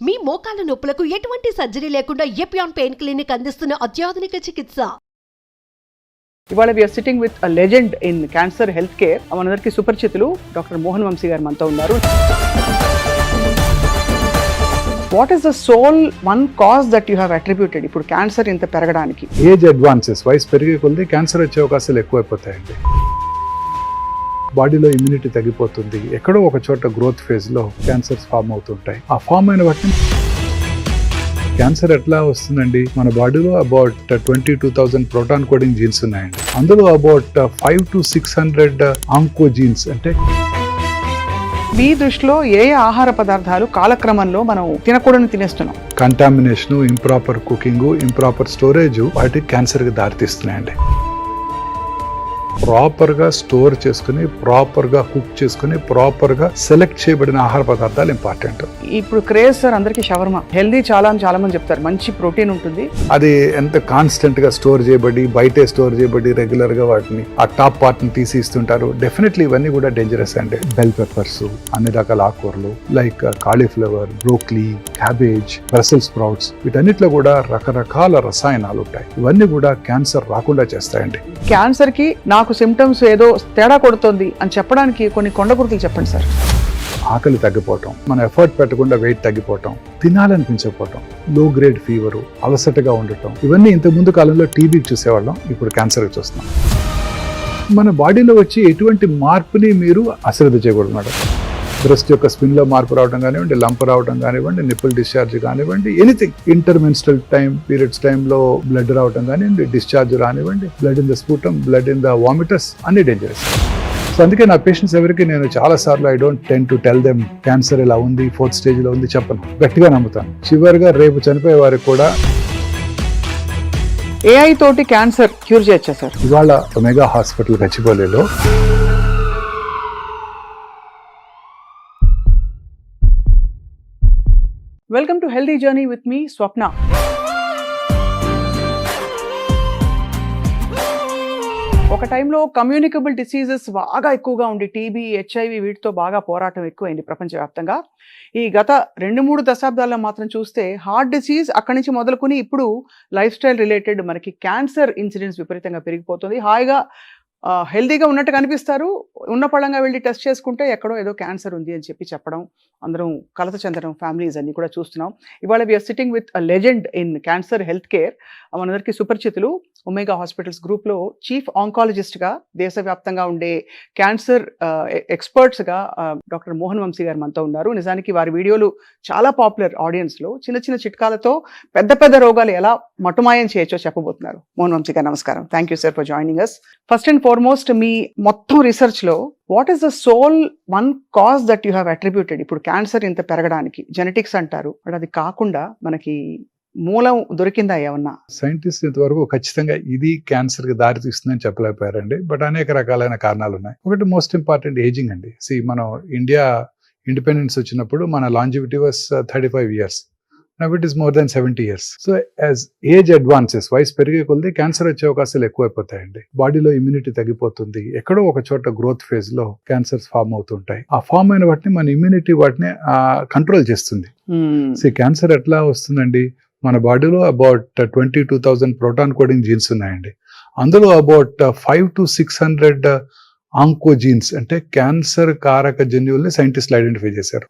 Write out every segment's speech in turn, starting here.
మీ మోకాల నొప్పులకు ఎటువంటి సర్జరీ లేకుండా ఎపియాన్ పెయిన్ క్లినిక్ అందిస్తున్న అత్యాధునిక చికిత్స. ఇవాళ we are sitting with a legend in cancer health care. మనందరికీ సుపరిచితులు డాక్టర్ మోహన్ వంశీ గారు మనతో ఉన్నారు. What is the sole one cause that you have attributed ఇప్పుడు క్యాన్సర్ ఇంత పెరగడానికి? ఏజ్ అడ్వాన్సెస్, వయసు పెరిగే కొద్దీ క్యాన్సర్ వచ్చే అవకాశాలు ఎక్కువైపోతాయండి. బాడీలో ఇమ్యూనిటీ తగ్గిపోతుంది, ఎక్కడో ఒక చోట గ్రోత్ ఫేజ్ లో క్యాన్సర్స్ ఫామ్ అవుతుంటాయి. ఆ ఫామ్ అయిన వాటిని క్యాన్సర్ ఎట్లా వస్తుందండి? మన బాడీలో అబౌట్ 22,000 ప్రోటాన్ కోడింగ్ జీన్స్ ఉన్నాయండి. అందులో అబౌట్ 500 to 600 ఆంకో జీన్స్. అంటే మీ దృష్టిలో ఏ ఆహార పదార్థాలు కాలక్రమంలో మనం తినకూడని తినేస్తున్నాం? Contamination, improper cooking, improper storage వాటి క్యాన్సర్ కి దారితీస్తున్నాయండి. ప్రాపర్ గా స్టోర్ చేసుకుని, ప్రాపర్ గా కుక్ చేసుకుని, ప్రాపర్ గా సెలెక్ట్ చేయబడిన ఆహార పదార్థాలు ఇంపార్టెంట్. ఇప్పుడు క్రేజ్ సార్ అందరికి షవర్మా హెల్దీ చాలా మంది చెప్తారు, మంచి ప్రోటీన్ ఉంటుంది. అది ఎంత కాన్స్టెంట్ గా స్టోర్ చేయబడి, బయటే స్టోర్ చేయబడి రెగ్యులర్ గా వాటిని ఆ టాప్ పార్ట్ ని తీసి ఇస్తుంటారు. డెఫినెట్లీ ఇవన్నీ కూడా డేంజరస్ అండి. బెల్ పెప్పర్స్, అన్ని రకాల ఆకుకూరలు like cauliflower, broccoli, cabbage, Brussels sprouts, వీటన్నిటిలో కూడా రకరకాల రసాయనాలు ఉంటాయి. ఇవన్నీ కూడా క్యాన్సర్ రాకుండా చేస్తాయండి. క్యాన్సర్ కి నాకు సిమ్టమ్స్ ఏదో తేడా కొడుతుంది అని చెప్పడానికి కొన్ని కొండ గుర్తులు చెప్పండి సార్. ఆకలి తగ్గిపోవటం, మన ఎఫర్ట్ పెట్టకుండా వెయిట్ తగ్గిపోవటం, తినాలనిపించకపోవటం, లో గ్రేడ్ ఫీవరు, అలసటగా ఉండటం, ఇవన్నీ ఇంత ముందు కాలంలో టీబీకి చూసేవాళ్ళం, ఇప్పుడు క్యాన్సర్కి చూస్తున్నాం. మన బాడీలో వచ్చి ఎటువంటి మార్పుని మీరు అశ్రద్ధ చేయకూడదు మేడం. బ్రెస్ట్ యొక్క స్పిన్ లో మార్పు రావడం కానివ్వండి, లంప్ రావడం కానివ్వండి, నిప్పుల్ డిశ్చార్జ్ కానివ్వండి, ఎనీథింగ్. ఇంటర్మెన్స్ట్రల్ పీరియడ్స్ టైంలో బ్లడ్ రావడం కానివ్వండి, డిశ్చార్జ్ రానివ్వండి, blood in the sputum, blood in the vomitus, అన్ని డేంజరస్. సో అందుకే నా పేషెంట్స్ ఎవరికి నేను చాలా సార్లు I don't tend to tell them cancer ఇలా ఉంది, 4th స్టేజ్ లో ఉంది చెప్పను, గట్టిగా నమ్ముతాను. చివరిగా రేపు చనిపోయే వారికి కూడా ఏఐ తోటి క్యాన్సర్ క్యూర్ చేయొచ్చా సార్? ఇవాళ ఒమేగా హాస్పిటల్ గచ్చిబౌలిలో welcome to healthy journey with me Swapna. ఒక టైంలో కమ్యూనికబుల్ డిసీజెస్ బాగా ఎక్కువగా ఉండి టీబీ, హెచ్ఐవి వీటితో బాగా పోరాటం ఎక్కువైంది ప్రపంచవ్యాప్తంగా. ఈ గత 2-3 దశాబ్దాల్లో మాత్రం చూస్తే హార్ట్ డిసీజ్ అక్కడి నుంచి మొదలుకొని ఇప్పుడు లైఫ్ స్టైల్ రిలేటెడ్ మనకి క్యాన్సర్ ఇన్సిడెంట్స్ విపరీతంగా పెరిగిపోతుంది. హాయిగా హెల్దీగా ఉన్నట్టు కనిపిస్తారు, ఉన్న పళంగా వెళ్ళి టెస్ట్ చేసుకుంటే ఎక్కడో ఏదో క్యాన్సర్ ఉంది అని చెప్పడం, అందరం కలత చెందడం, ఫ్యామిలీస్ అన్ని కూడా చూస్తున్నాం. ఇవాళ we are sitting with a legend in cancer health care. మనందరికీ సుపరిచితులు, ఒమేగా హాస్పిటల్స్ గ్రూప్లో చీఫ్ ఆంకాలజిస్ట్గా, దేశవ్యాప్తంగా ఉండే క్యాన్సర్ ఎక్స్పర్ట్స్గా డాక్టర్ మోహన్ వంశీ గారు మనతో ఉన్నారు. నిజానికి వారి వీడియోలు చాలా పాపులర్ ఆడియన్స్లో. చిన్న చిన్న చిట్కాలతో పెద్ద రోగాలు ఎలా మటుమాయం చేయొచ్చో చెప్పబోతున్నారు. మోహన్ వంశీ గారు నమస్కారం. Thank you sir for joining us. First and foremost, మీ మొత్తం రీసెర్చ్లో what is the sole one cause that you have attributed ఇప్పుడు క్యాన్సర్ ఇంత పెరగడానికి? జెనెటిక్స్ అంటారు, బట్ అది కాకుండా మనకి మూలం దొరికిందా ఏమన్నా? సైంటిస్ట్ ఇంతవరకు ఖచ్చితంగా ఇది క్యాన్సర్ కి దారి తీస్తుందని చెప్పలేకపోయారండి. బట్ అనేక రకాలైన కారణాలు ఉన్నాయి. ఒకటి మోస్ట్ ఇంపార్టెంట్ ఏజింగ్ అండి. మనం ఇండియా ఇండిపెండెన్స్ వచ్చినప్పుడు మన longevity was 35 years. Now it is more than 70 years. So as age advances, వయసు పెరిగే కొద్దీ క్యాన్సర్ వచ్చే అవకాశాలు ఎక్కువైపోతాయండి. బాడీలో ఇమ్యూనిటీ తగ్గిపోతుంది, ఎక్కడో ఒక చోట గ్రోత్ ఫేజ్ లో క్యాన్సర్స్ ఫామ్ అవుతుంటాయి. ఆ ఫామ్ అయిన వాటిని మన ఇమ్యూనిటీ వాటిని కంట్రోల్ చేస్తుంది. క్యాన్సర్ ఎట్లా వస్తుందండి? మన బాడీలో అబౌట్ 22,000 ప్రోటాన్ కోడింగ్ జీన్స్ ఉన్నాయండి. అందులో అబౌట్ 500 to 600 ఆంకో జీన్స్, అంటే క్యాన్సర్ కారక జన్యువుల్ని సైంటిస్టులు ఐడెంటిఫై చేశారు.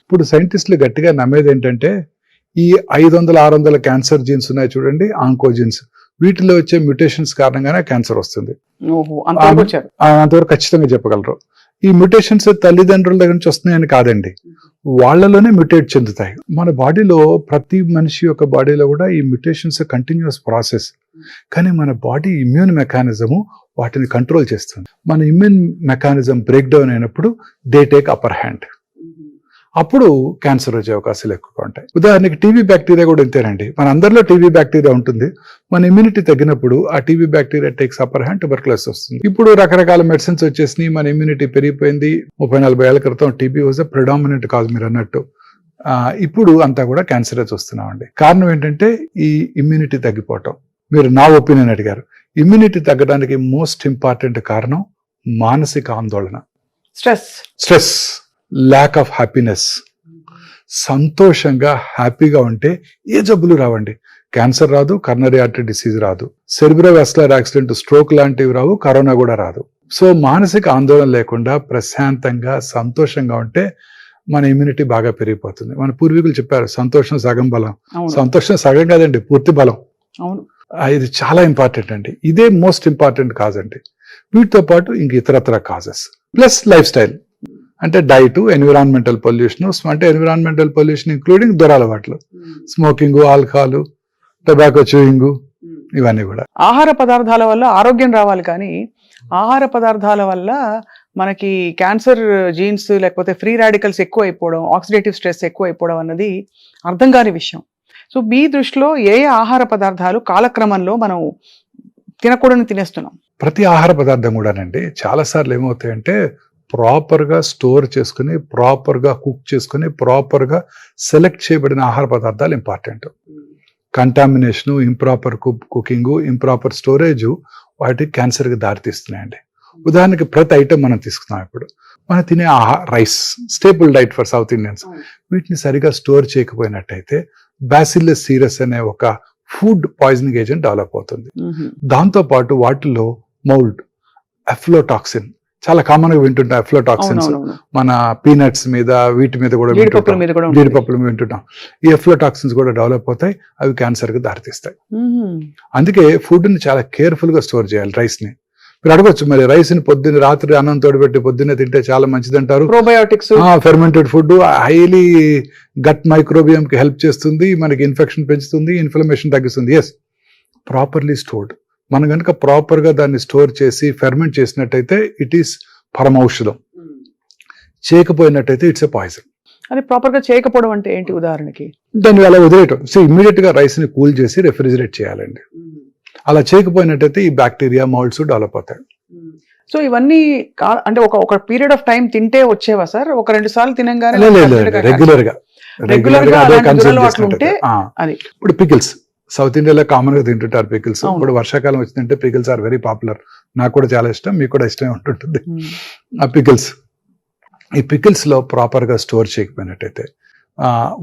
ఇప్పుడు సైంటిస్టులు గట్టిగా నమ్మేది ఏంటంటే ఈ 500-600 క్యాన్సర్ జీన్స్ ఉన్నాయి చూడండి, ఆంకో జీన్స్, వీటిలో వచ్చే మ్యూటేషన్స్ కారణంగానే క్యాన్సర్ వస్తుంది. అంతవరకు ఖచ్చితంగా చెప్పగలరు. ఈ మ్యూటేషన్స్ తల్లిదండ్రుల దగ్గర నుంచి వస్తున్నాయని కాదండి, వాళ్ళలోనే మ్యూటేట్ చెందుతాయి. మన బాడీలో ప్రతి మనిషి యొక్క బాడీలో కూడా ఈ మ్యూటేషన్స్ కంటిన్యూస్ ప్రాసెస్. కానీ మన బాడీ ఇమ్యూన్ మెకానిజము వాటిని కంట్రోల్ చేస్తుంది. మన ఇమ్యూన్ మెకానిజం బ్రేక్ డౌన్ అయినప్పుడు దే టేక్ అప్పర్ హ్యాండ్. అప్పుడు క్యాన్సర్ వచ్చే అవకాశాలు ఎక్కువగా ఉంటాయి. ఉదాహరణకి టీబీ బ్యాక్టీరియా కూడా ఇంతేనండి. మన అందరిలో టీబీ బ్యాక్టీరియా ఉంటుంది. మన ఇమ్యూనిటీ తగ్గినప్పుడు ఆ TB bacteria takes upper hand, tuberculosis వస్తుంది. ఇప్పుడు రకరకాల మెడిసిన్స్ వచ్చేసినాయి, మన ఇమ్యూనిటీ పెరిగిపోయింది. 30-40 ఏళ్ల క్రితం TB was a predominant cause మీరు అన్నట్టు. ఇప్పుడు అంతా కూడా క్యాన్సరే చూస్తున్నామండి. కారణం ఏంటంటే ఈ ఇమ్యూనిటీ తగ్గిపోవటం. మీరు నా ఒపీనియన్ అడిగారు. ఇమ్యూనిటీ తగ్గడానికి మోస్ట్ ఇంపార్టెంట్ కారణం మానసిక ఆందోళన, స్ట్రెస్, lack of happiness. సంతోషంగా హ్యాపీగా ఉంటే ఏ జబ్బులు రావండి. క్యాన్సర్ రాదు, కర్నరీ ఆర్టరీ డిసీజ్ రాదు, సెరిబ్రోవాస్కులర్ యాక్సిడెంట్, స్ట్రోక్ లాంటివి రావు, కరోనా కూడా రాదు. సో మానసిక ఆందోళన లేకుండా ప్రశాంతంగా సంతోషంగా ఉంటే మన ఇమ్యూనిటీ బాగా పెరిగిపోతుంది. మన పూర్వీకులు చెప్పారు, సంతోషం సగం బలం. సంతోషం సగం కాదండి, పూర్తి బలం. అవును, ఇది చాలా ఇంపార్టెంట్ అండి. ఇదే మోస్ట్ ఇంపార్టెంట్ కాజ్ అండి. వీటితో పాటు ఇంక ఇతరత్ర కాజెస్ ప్లస్ లైఫ్ స్టైల్ అంటే డైట్, ఎన్విరాన్మెంటల్ పొల్యూషన్. అంటే ఎన్విరాన్మెంటల్ పొల్యూషన్ ఇంక్లూడింగ్ దురలవాట్లు, స్మోకింగ్, ఆల్కహాల్, టొబాకో చూయింగ్, ఇవన్నీ కూడా. ఆహార పదార్థాల వల్ల ఆరోగ్యం రావాలి, కానీ ఆహార పదార్థాల వల్ల మనకి క్యాన్సర్ జీన్స్ లేకపోతే ఫ్రీ రాడికల్స్ ఎక్కువ అయిపోవడం, ఆక్సిడేటివ్ స్ట్రెస్ ఎక్కువ అయిపోవడం అన్నది అర్థం కాని విషయం. సో మీ దృష్టిలో ఏ ఆహార పదార్థాలు కాలక్రమంలో మనం తినకూడని తినేస్తున్నాం? ప్రతి ఆహార పదార్థం కూడానండి చాలాసార్లు ఏమవుతాయంటే ప్రాపర్గా స్టోర్ చేసుకుని, ప్రాపర్గా కుక్ చేసుకుని, ప్రాపర్గా సెలెక్ట్ చేయబడిన ఆహార పదార్థాలు important. Contamination, improper cooking, improper storage వాటికి క్యాన్సర్కి దారితీస్తున్నాయండి. ఉదాహరణకి ప్రతి ఐటమ్ మనం తీసుకున్నాం. ఇప్పుడు మనం తినే rice staple diet for south Indians. వీటిని సరిగా స్టోర్ చేయకపోయినట్టయితే బ్యాసిల్లస్ సీరస్ అనే ఒక ఫుడ్ పాయిజనింగ్ ఏజెంట్ డెవలప్ అవుతుంది. దాంతో పాటు వాటిలో మౌల్డ్, అఫ్లోటాక్సిన్, చాలా కామన్ గా వింటుంటాం. అఫ్లోటాక్సిన్స్ మన పీనట్స్ మీద, వీటి మీద కూడా, జీడిపప్పుల మీద వింటుంటాం. ఈ అఫ్లోటాక్సిన్స్ కూడా డెవలప్ అవుతాయి, అవి క్యాన్సర్ కి దారితీస్తాయి. అందుకే ఫుడ్ ని చాలా కేర్ఫుల్ గా స్టోర్ చేయాలి. రైస్ ని మీరు అడగొచ్చు, మరి రైస్ ని పొద్దున్న రాత్రి అన్నం తోడిపెట్టి పొద్దున్నే తింటే చాలా మంచిది అంటారు. Probiotics, fermented food highly gut microbiome కి హెల్ప్ చేస్తుంది, మనకి ఇన్ఫెక్షన్ పెంచుతుంది, ఇన్ఫ్లమేషన్ తగ్గిస్తుంది. Yes, properly stored. మనం కనుక ప్రాపర్ గా దాన్ని స్టోర్ చేసి ఫెర్మెంట్ చేసినట్టయితే ఇట్ ఈస్ పరమౌషధం. చేయకపోయినట్టయితే ఇట్స్ ఎ పాయిజన్. అది ప్రాపర్ గా చేయకపోవడం అంటే ఏంటి? ఉదాహరణకి దాన్ని అలా వదిలేయటం. సో ఇమ్మీడియట్ గా రైస్ ని కూల్ చేసి రెఫ్రిజిరేట్ చేయాలండి. అలా చేయకపోయినట్టయితే ఈ బ్యాక్టీరియా, మౌల్డ్స్ డెవలప్ అవుతాయి. సో ఇవన్నీ అంటే ఒక పీరియడ్ ఆఫ్ టైం తింటే వచ్చేవా సార్? ఒక 2 సార్లు తినంగానే రెగ్యులర్ గా అది. ఇప్పుడు పికిల్స్ సౌత్ ఇండియాలో కామన్ గా తింటుంటారు పికిల్స్. ఇప్పుడు వర్షాకాలం వచ్చిందంటే పికిల్స్ ఆర్ వెరీ పాపులర్. నాకు కూడా చాలా ఇష్టం, మీకు కూడా ఇష్టమే ఉంటుంటుంది. ఆ పికిల్స్, ఈ పికిల్స్ లో ప్రాపర్ గా స్టోర్ చేయకపోయినట్టయితే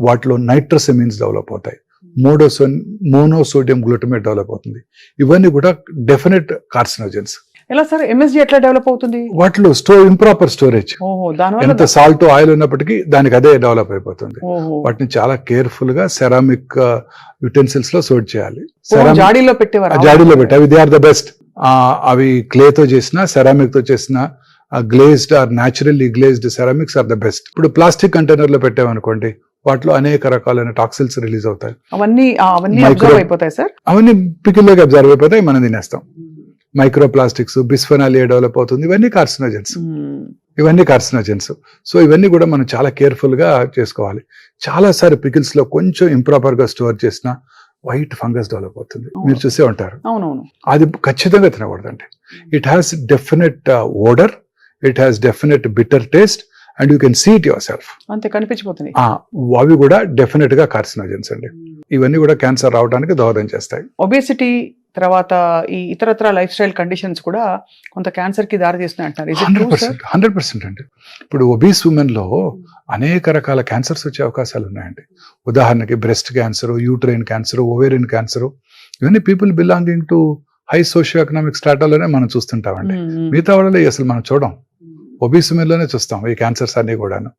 వాటిలో నైట్రోసెమిన్స్ డెవలప్ అవుతాయి, మోనోసోడియం గ్లూటమేట్ డెవలప్ అవుతుంది. ఇవన్నీ కూడా డెఫినెట్ కార్సినోజెన్స్. ఎలా సార్ ఎంఎస్జీ ఎట్లా డెవలప్ అవుతుంది? వాటిలో ఇంప్రాపర్ స్టోరేజ్. ఎంత సాల్ట్, ఆయిల్ ఉన్నప్పటికీ దానికి అదే డెవలప్ అయిపోతుంది. వాటిని చాలా కేర్ఫుల్ గా సెరామిక్ యుటెన్సిల్స్ లో స్టోర్ చేయాలి. జాడీలో పెట్టేవారు, జాడీలో పెట్టి, అవి దే ఆర్ ద బెస్ట్. అవి క్లే తో చేసిన, సెరామిక్ తో చేసిన glazed or naturally glazed ceramics are the best. ఇప్పుడు ప్లాస్టిక్ కంటైనర్ లో పెట్టామనుకోండి, వాటిలో అనేక రకాలైన టాక్సిన్స్ రిలీజ్ అవుతాయి. అవన్నీ అబ్జర్వ్ అయిపోతాయి సార్. అవన్నీ పికిల్లోకి అబ్జర్వ్ అయిపోతాయి, మనం తినేస్తాం. మైక్రో ప్లాస్టిక్స్, బిస్ఫెనాల్ ఏ డెవలప్ అవుతుంది. ఇవన్నీ కార్సినోజెన్స్. సో ఇవన్నీ కూడా మనం చాలా కేర్ఫుల్ గా చేసుకోవాలి. చాలా సార్లు పికిల్స్ లో కొంచెం ఇంప్రాపర్ గా స్టోర్ చేసిన వైట్ ఫంగస్ డెవలప్ అవుతుంది. మీరు చూసే ఉంటారు. అది ఖచ్చితంగా తినకూడదండి. It has definite odour, it has definite bitter taste and you can see it yourself. అంతే కనిపించిపోతుంది. అవి కూడా డెఫినెట్ గా కార్సినోజెన్స్ అండి. ఇవన్నీ కూడా క్యాన్సర్ రావడానికి దోహదం చేస్తాయి. ఒబేసిటీ తర్వాత ఈ ఇతరత్ర లైఫ్ స్టైల్ కండిషన్స్ కూడా కొంత క్యాన్సర్ కి దారి తీస్తున్నాయి అంటారు. 100% అండి. ఇప్పుడు ఒబీస్ ఉమెన్ లో అనేక రకాల క్యాన్సర్స్ వచ్చే అవకాశాలు ఉన్నాయండి. ఉదాహరణకి breast cancer, uterine cancer, ovarian cancer, ఇవన్నీ people belonging to high socio economic స్టాటాలోనే మనం చూస్తుంటామండి. మిగతా వాళ్ళలో అసలు మనం చూడం, ఒబీస్ ఉమెన్ లోనే చూస్తాం ఈ క్యాన్సర్స్ అన్ని కూడాను.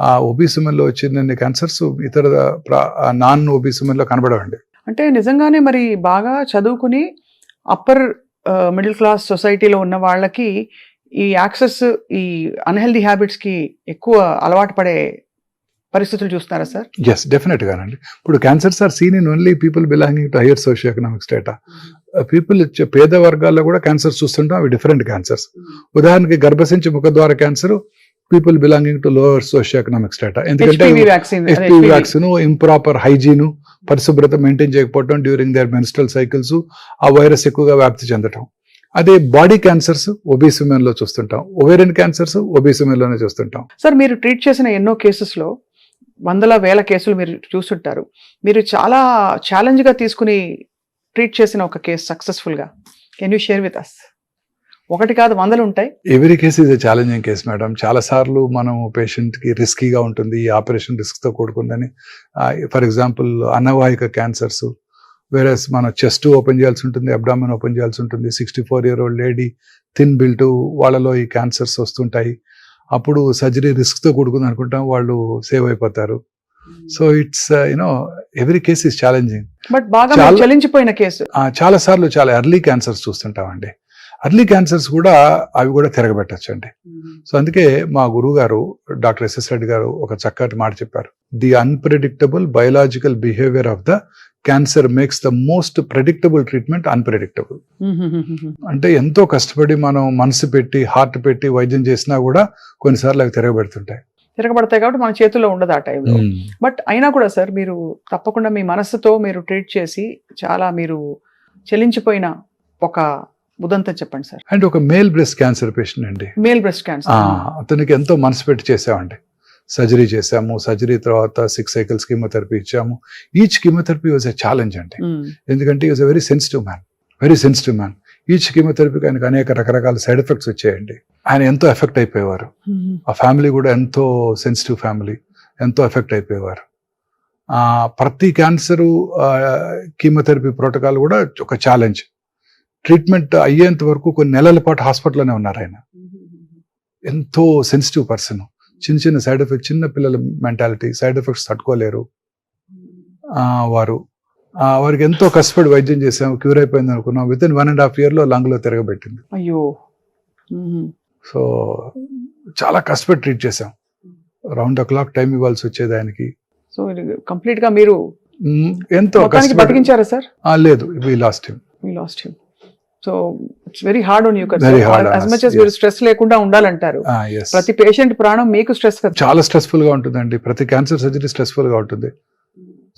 ఆ ఒబీస్ ఉమెన్ లో వచ్చిన క్యాన్సర్స్ ఇతర నాన్ ఒబీస్ ఉమెన్ లో కనబడవండి. అంటే నిజంగానే మరి బాగా చదువుకుని అప్పర్ మిడిల్ క్లాస్ సొసైటీలో ఉన్న వాళ్ళకి ఈ యాక్సెస్, ఈ అన్హెల్దీ హ్యాబిట్స్ కి ఎక్కువ అలవాటు పడే పరిస్థితులు చూస్తున్నారా సార్? ఎస్, డెఫినెట్ గానండి. ఇప్పుడు cancers are seen in only people belonging to higher socio economic strata. People పేద వర్గాల్లో కూడా క్యాన్సర్స్ చూస్తుంటాం, అవి డిఫరెంట్ క్యాన్సర్స్. ఉదాహరణకి గర్భసించి ముఖద్వార cancer, people belonging to lower socio economic strata. ఎందుకంటే HPV వ్యాక్సిన్, ఇంప్రాపర్ హైజీన్, పరిశుభ్రత మెయింటైన్ చేయకపోవడం డ్యూరింగ్ దేర్ మెన్స్ట్రల్ సైకిల్స్, ఆ వైరస్ ఎక్కువగా వ్యాప్తి చెందటం. అదే బాడీ క్యాన్సర్స్ ఒబీస్ ఉమెన్ లో చూస్తుంటాం, ఓవేరియన్ క్యాన్సర్స్ ఒబీస్ ఉమెన్ లోనే చూస్తుంటాం. సార్ మీరు ట్రీట్ చేసిన ఎన్నో కేసెస్ లో వందల వేల కేసులు మీరు చూస్తుంటారు. మీరు చాలా ఛాలెంజ్ గా తీసుకుని ట్రీట్ చేసిన ఒక కేసు సక్సెస్ఫుల్ గా can you share with us? ఒకటి కాదు 100 ఉంటాయి. Every case is a challenging case madam. చాలా సార్లు మనం పేషెంట్ కి రిస్కీగా ఉంటుంది, ఈ ఆపరేషన్ రిస్క్ తో కూడుకుందని. ఫర్ ఎగ్జాంపుల్ అన్నవాహిక క్యాన్సర్స్, వేరే మన చెస్ట్ ఓపెన్ చేయాల్సి ఉంటుంది, అబ్డామిన్ ఓపెన్ చేయాల్సి ఉంటుంది. 64-year-old లేడీ, థిన్ బిల్ట్, వాళ్ళలో ఈ క్యాన్సర్స్ వస్తుంటాయి. అప్పుడు సర్జరీ రిస్క్ తో కూడుకుంది అనుకుంటాం, వాళ్ళు సేవ్ అయిపోతారు. So it's every case is challenging. But బాగా చాలా- చలించిపోయిన కేసు. చాలా సార్లు చాలా ఎర్లీ క్యాన్సర్స్ చూస్తుంటామండి. ఎర్లీ క్యాన్సర్స్ కూడా అవి కూడా తిరగబెట్టచ్చు అండి. సో అందుకే మా గురువు గారు డాక్టర్ ఎస్ఎస్ రెడ్డి గారు ఒక చక్కటి మాట చెప్పారు. The unpredictable biological behaviour of the cancer makes the most predictable treatment unpredictable. అంటే ఎంతో కష్టపడి మనం మనసు పెట్టి హార్ట్ పెట్టి వైద్యం చేసినా కూడా కొన్నిసార్లు అవి తిరగబెడుతుంటాయి. తిరగబడతాయి కాబట్టి మన చేతుల్లో ఉండదు ఆ టైంలో. బట్ అయినా కూడా సార్, మీరు తప్పకుండా మీ మనసుతో మీరు ట్రీట్ చేసి చాలా మీరు చెలించిపోయిన ఒక ఉదంతం చెప్పండి సార్. అండ్ ఒక మేల్ బ్రెస్ట్ క్యాన్సర్ పేషెంట్ అండి. Male breast cancer. అతనికి ఎంతో మనసు పెట్టి చేసామండి. సర్జరీ చేసాము, సర్జరీ తర్వాత 6 cycles కీమోథెరపీ ఇచ్చాము. Each chemotherapy was a challenge అండి. ఎందుకంటే is a very sensitive man. Each కీమోథెరపీకి ఆయనకు అనేక రకరకాల సైడ్ ఎఫెక్ట్స్ వచ్చాయండి. ఆయన ఎంతో ఎఫెక్ట్ అయిపోయేవారు. ఆ ఫ్యామిలీ కూడా ఎంతో సెన్సిటివ్ ఫ్యామిలీ, ఎంతో ఎఫెక్ట్ అయిపోయేవారు. ప్రతి క్యాన్సర్ కీమోథెరపీ ప్రోటోకాల్ కూడా ఒక ఛాలెంజ్. ట్రీట్మెంట్ అయ్యేంత వరకు కొన్ని నెలల పాటు హాస్పిటల్లోనే ఉన్నారు ఆయన. ఎంతో సెన్సిటివ్ పర్సన్. చిన్న సైడ్ ఎఫెక్ట్, చిన్న పిల్లల మెంటాలిటీ, సైడ్ ఎఫెక్ట్స్ తట్టుకోలేరు వారికి ఎంతో కష్టపడి వైద్యం చేసాము, క్యూర్ అయిపోయింది అనుకున్నాం. Within 1.5 year లంగ్లో తిరగబెట్టింది. అయ్యో. సో చాలా కష్టపడి ట్రీట్ చేసాం. రౌండ్ ద క్లాక్ టైం ఇవ్వాల్సి వచ్చేది ఆయనకి. సో కంప్లీట్ గా మీరు ఎంతో కష్టపడి బతికించారా సార్? లేదు, we lost him. So it's very hard on you. Very hard on as us, much as మీరు స్ట్రెస్ లేకుండా ఉండాలంటారు. Yes. ప్రతి పేషెంట్ ప్రాణం మీకు స్ట్రెస్ కదా. చాలా స్ట్రెస్ఫుల్ గా ఉంటుందండి. ప్రతి క్యాన్సర్ సర్జరీ స్ట్రెస్ఫుల్ గా ఉంటుంది.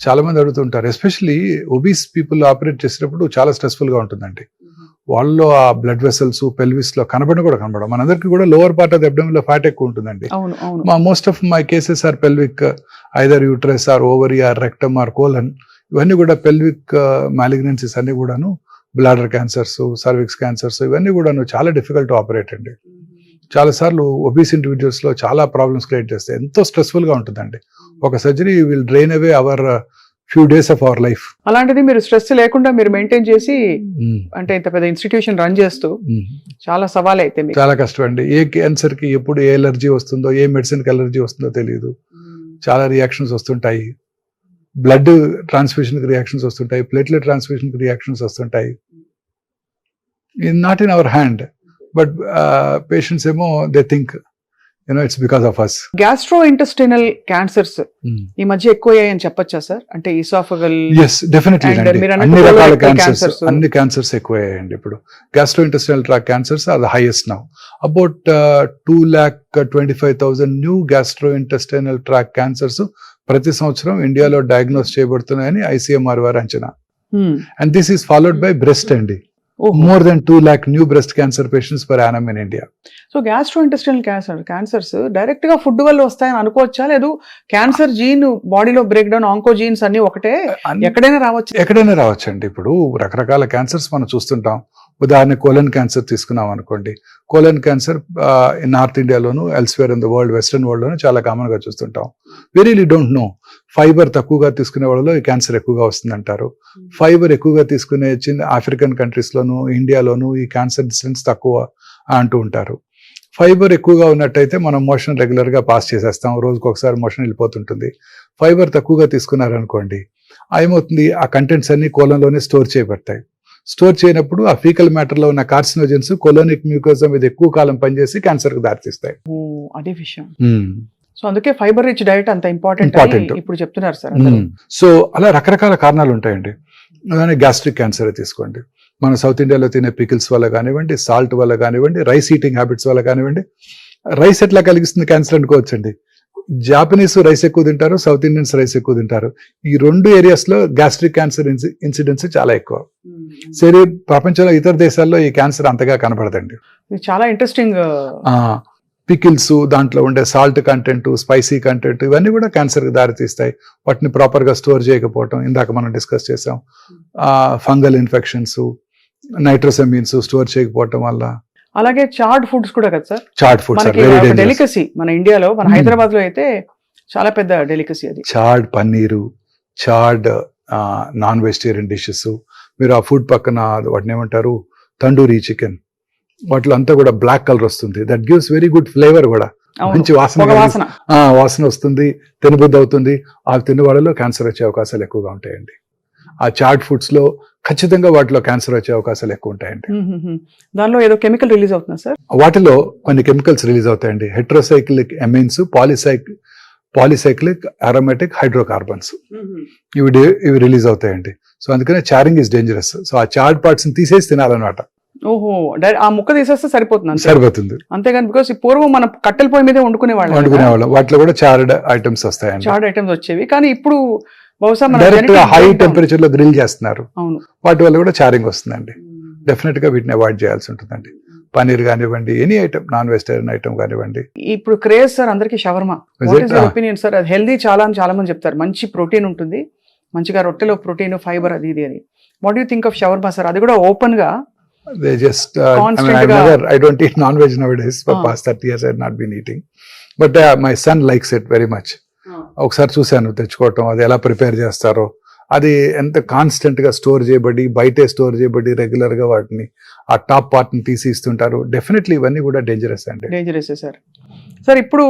చాలా మంది అడుగుతుంటారు, ఎస్పెషల్లీ ఒబీస్ పీపుల్ ఆపరేట్ చేసేటప్పుడు చాలా స్ట్రెస్ఫుల్ గా ఉంటుందండి. వాళ్ళలో ఆ బ్లడ్ వెసల్స్ పెల్విస్ లో కనబడడం. మనందరికీ కూడా lower part of the abdomen లో ఫ్యాట్ ఎక్కువ ఉంటుందండి. Most of my cases are pelvic, either uterus or ovary or rectum or colon. ఇవన్నీ కూడా పెల్విక్ మాలిగ్నెన్సీస్ అన్ని కూడాను, బ్లాడర్ క్యాన్సర్స్, సర్విక్స్ క్యాన్సర్స్, ఇవన్నీ కూడాను చాలా డిఫికల్ట్ టు ఆపరేట్ అండి. చాలా సార్లు ఒబీస్ ఇండివిజువల్స్ లో చాలా ప్రాబ్లమ్స్ క్రియేట్ చేస్తాయి. ఎంతో స్ట్రెస్ఫుల్ గా ఉంటుందండి. ఒక surgery will drain away our few days of our life. అలాంటిది మీరు స్ట్రెస్ లేకుండా మీరు మెయింటైన్ చేసి, అంటే ఇంత పెద్ద ఇన్స్టిట్యూషన్ రన్ చేస్తూ చాలా సవాల్ అయితే మీకు. చాలా కష్టం అండి. ఏ క్యాన్సర్ కి ఎప్పుడు ఏ ఎలర్జీ వస్తుందో, ఏ మెడిసిన్ కి ఎలర్జీ వస్తుందో తెలియదు. చాలా రియాక్షన్స్ వస్తుంటాయి. బ్లడ్ ట్రాన్స్ఫ్యూషన్ కి రియాక్షన్స్ వస్తుంటాయి, ప్లేట్లెట్ ట్రాన్స్ఫ్యూషన్ కి రియాక్షన్స్ వస్తుంటాయి. Not in our hand, but patients ఏమో they think it's because of us. Gastrointestinal cancers ఈ మధ్య ఎక్కువయ్యాయని చెప్పొచ్చా సార్? అంటే ఈసాఫల్. Yes, definitely. అన్ని రకాల క్యాన్సర్స్, అన్ని క్యాన్సర్స్ ఎక్కువయ్యాయండి ఇప్పుడు. Gastro intestinal tract cancers are the highest now. About 2,25,000 new gastro intestinal tract cancers ప్రతి సంవత్సరం ఇండియాలో డయాగ్నోస్ చేయబడుతున్నాయని ICMR వారి అంచనా. And this is followed by breast అండి. More than 2 lakh new breast cancer patients per annum in India. So gastro intestinal cancers direct గా food వల్ల వస్తాయని అనుకోవచ్చా? లేదు క్యాన్సర్ జీన్ బాడీలో బ్రేక్ డౌన్, ఆంకో జీన్స్ అన్ని ఒకటే, ఎక్కడైనా రావచ్చు అండి. ఇప్పుడు రకరకాల క్యాన్సర్స్ మనం చూస్తుంటాం. ఉదాహరణ కోలన్ క్యాన్సర్ తీసుకున్నాం అనుకోండి. కోలన్ క్యాన్సర్ నార్త్ ఇండియాలోను, elsewhere in the world, western world లోను చాలా కామన్ గా చూస్తుంటాం. We really don't know. Fibre తక్కువగా తీసుకునే వాళ్ళలో ఈ క్యాన్సర్ ఎక్కువగా వస్తుందంటారు. ఫైబర్ ఎక్కువగా తీసుకునే ఆఫ్రికన్ కంట్రీస్ లోను, ఇండియాలోను ఈ క్యాన్సర్ ఇన్సిడెన్స్ తక్కువ అంటూ ఉంటారు. ఫైబర్ ఎక్కువగా ఉన్నట్టయితే మనం మోషన్ రెగ్యులర్ గా పాస్ చేసేస్తాం, రోజుకి ఒకసారి మోషన్ వెళ్ళిపోతుంటుంది. ఫైబర్ తక్కువగా తీసుకున్నారనుకోండి, ఏమవుతుంది, ఆ కంటెంట్స్ అన్ని కోలంలోనే స్టోర్ చేయబడతాయి. స్టోర్ చేయనప్పుడు ఆ ఫీకల్ మ్యాటర్ లో ఉన్న కార్సినోజన్స్ కోలోనిక్ మ్యూకోజా మీద ఎక్కువ కాలం పనిచేసి క్యాన్సర్ కు దారితీస్తాయి. అదే విషయం. సో అందుకే ఫైబర్ రిచ్ డైట్ అంత ఇంపార్టెంట్ ఇప్పుడు చెప్తున్నారు సార్. సో అలా రకరకాల కారణాలు ఉంటాయండి. గ్యాస్ట్రిక్ క్యాన్సర్ తీసుకోండి. మన సౌత్ ఇండియాలో తినే పికిల్స్ వల్ల కానివ్వండి, సాల్ట్ వల్ల కానివ్వండి, రైస్ ఈటింగ్ హ్యాబిట్స్ వల్ల కానివ్వండి. రైస్ ఎట్లా కలిగిస్తుంది క్యాన్సర్ అనుకోవచ్చండి. జాపనీస్ రైస్ ఎక్కువ తింటారు, సౌత్ ఇండియన్స్ రైస్ ఎక్కువ తింటారు. ఈ 2 areas లో గ్యాస్ట్రిక్ క్యాన్సర్ ఇన్సిడెన్స్ చాలా ఎక్కువ. సరే, ప్రపంచంలో ఇతర దేశాల్లో ఈ క్యాన్సర్ అంతగా కనబడదండి. చాలా ఇంట్రెస్టింగ్. పికిల్స్, దాంట్లో ఉండే సాల్ట్ కంటెంట్, స్పైసీ కంటెంట్, ఇవన్నీ కూడా క్యాన్సర్కి దారితీస్తాయి. వాటిని ప్రాపర్గా స్టోర్ చేయకపోవటం, ఇందాక మనం డిస్కస్ చేసాం. ఫంగల్ ఇన్ఫెక్షన్స్, నైట్రోసెమిన్స్ స్టోర్ చేయకపోవటం వల్ల. అలాగే చార్డ్ ఫుడ్స్ కూడా కదా సార్, చాట్ ఫుడ్స్ ఆర్ మనకి వెరీ డేంజరస్. డెలికసీ మన ఇండియాలో, మన హైదరాబాద్ లో అయితే చాలా పెద్ద డెలికసీ అది. Chad paneer, Chad non vegetarian dishes, మీరు ఆ ఫుడ్ పక్కన వాటిని ఏమంటారు తండూరీ చికెన్, వాటిలో అంతా కూడా బ్లాక్ కలర్ వస్తుంది. That gives very good flavour కూడా, అవును, మంచి వాసన పొగ వాసన. వాసన వస్తుంది, తినబుద్ధి అవుతుంది. ఆ తిన్న వాళ్ళలో క్యాన్సర్ వచ్చే అవకాశాలు ఎక్కువగా ఉంటాయండి. ఆ చాట్ ఫుడ్స్ లో ఖచ్చితంగా వాటిలో క్యాన్సర్ వచ్చే అవకాశాలు ఎక్కువ ఉంటాయండి. దానిలో ఏదో కెమికల్ రిలీజ్ అవుతుందా సార్? వాటిలో కొన్ని కెమికల్స్ రిలీజ్ అవుతాయండి. Heterocyclic amines, polycyclic aromatic hydrocarbons, ఇవి రిలీజ్ అవుతాయండి. సో అందుకనే చారింగ్ ఇస్ డేంజరస్. సో ఆ చార్డ్ పార్ట్స్ తీసేసి తినాలన్నమాట. ఓహో, ఆ ముక్క తీసేస్తే సరిపోతుంది అంతే. సరిపోతుంది. అంతేగాని బికాస్ పూర్వం మనం కట్టెల పొయ్యి మీదే వండుకునేవాళ్ళం, వాటిలో కూడా చార్డ్ ఐటమ్స్ వస్తాయండి. చార్డ్ ఐటమ్స్ వచ్చేవి, కానీ ఇప్పుడు బహుశా మన డైరెక్ట్ గా genetic హై breakdown. టెంపరేచర్ లో గ్రిల్ చేస్తున్నారు, అవును. వాటి వల్ల కూడా చారింగ్ వస్తుందండి. డెఫినెట్ గా వీటిని అవాయిడ్ చేయాల్సి ఉంటుందండి. పన్నీర్ కానివ్వండి, any item, non vegetarian item కానివ్వండి. ఇప్పుడు క్రేజ్ సార్ అందరికి shawarma. Is what it? Is your opinion sir? అది హెల్దీ చాలా అని చాలా మంది చెప్తారు. మంచి ప్రోటీన్ ఉంటుంది, మంచిగా రొట్టెలో ప్రోటీన్, ఫైబర్, అది ఇది అని. What you think of shawarma sir? అది కూడా ఓపెన్ గా They just, Constant I don't eat non-veg nowadays. For past 30 years I have not been eating. But my son likes it very much. ఒకసారి చూశాను తెచ్చుకోవటం, అది ఎలా ప్రిపేర్ చేస్తారో, అది ఎంత కాన్స్టెంట్ గా స్టోర్ చేయబడి, బయటే స్టోర్ చేయబడి, రెగ్యులర్ గా వాటిని ఆ టాప్ పార్ట్ ని తీసి ఇస్తుంటారు. డెఫినెట్లీ ఇవన్నీ కూడా డేంజరస్ అండి. Dangerous sir. సార్ ఇప్పుడు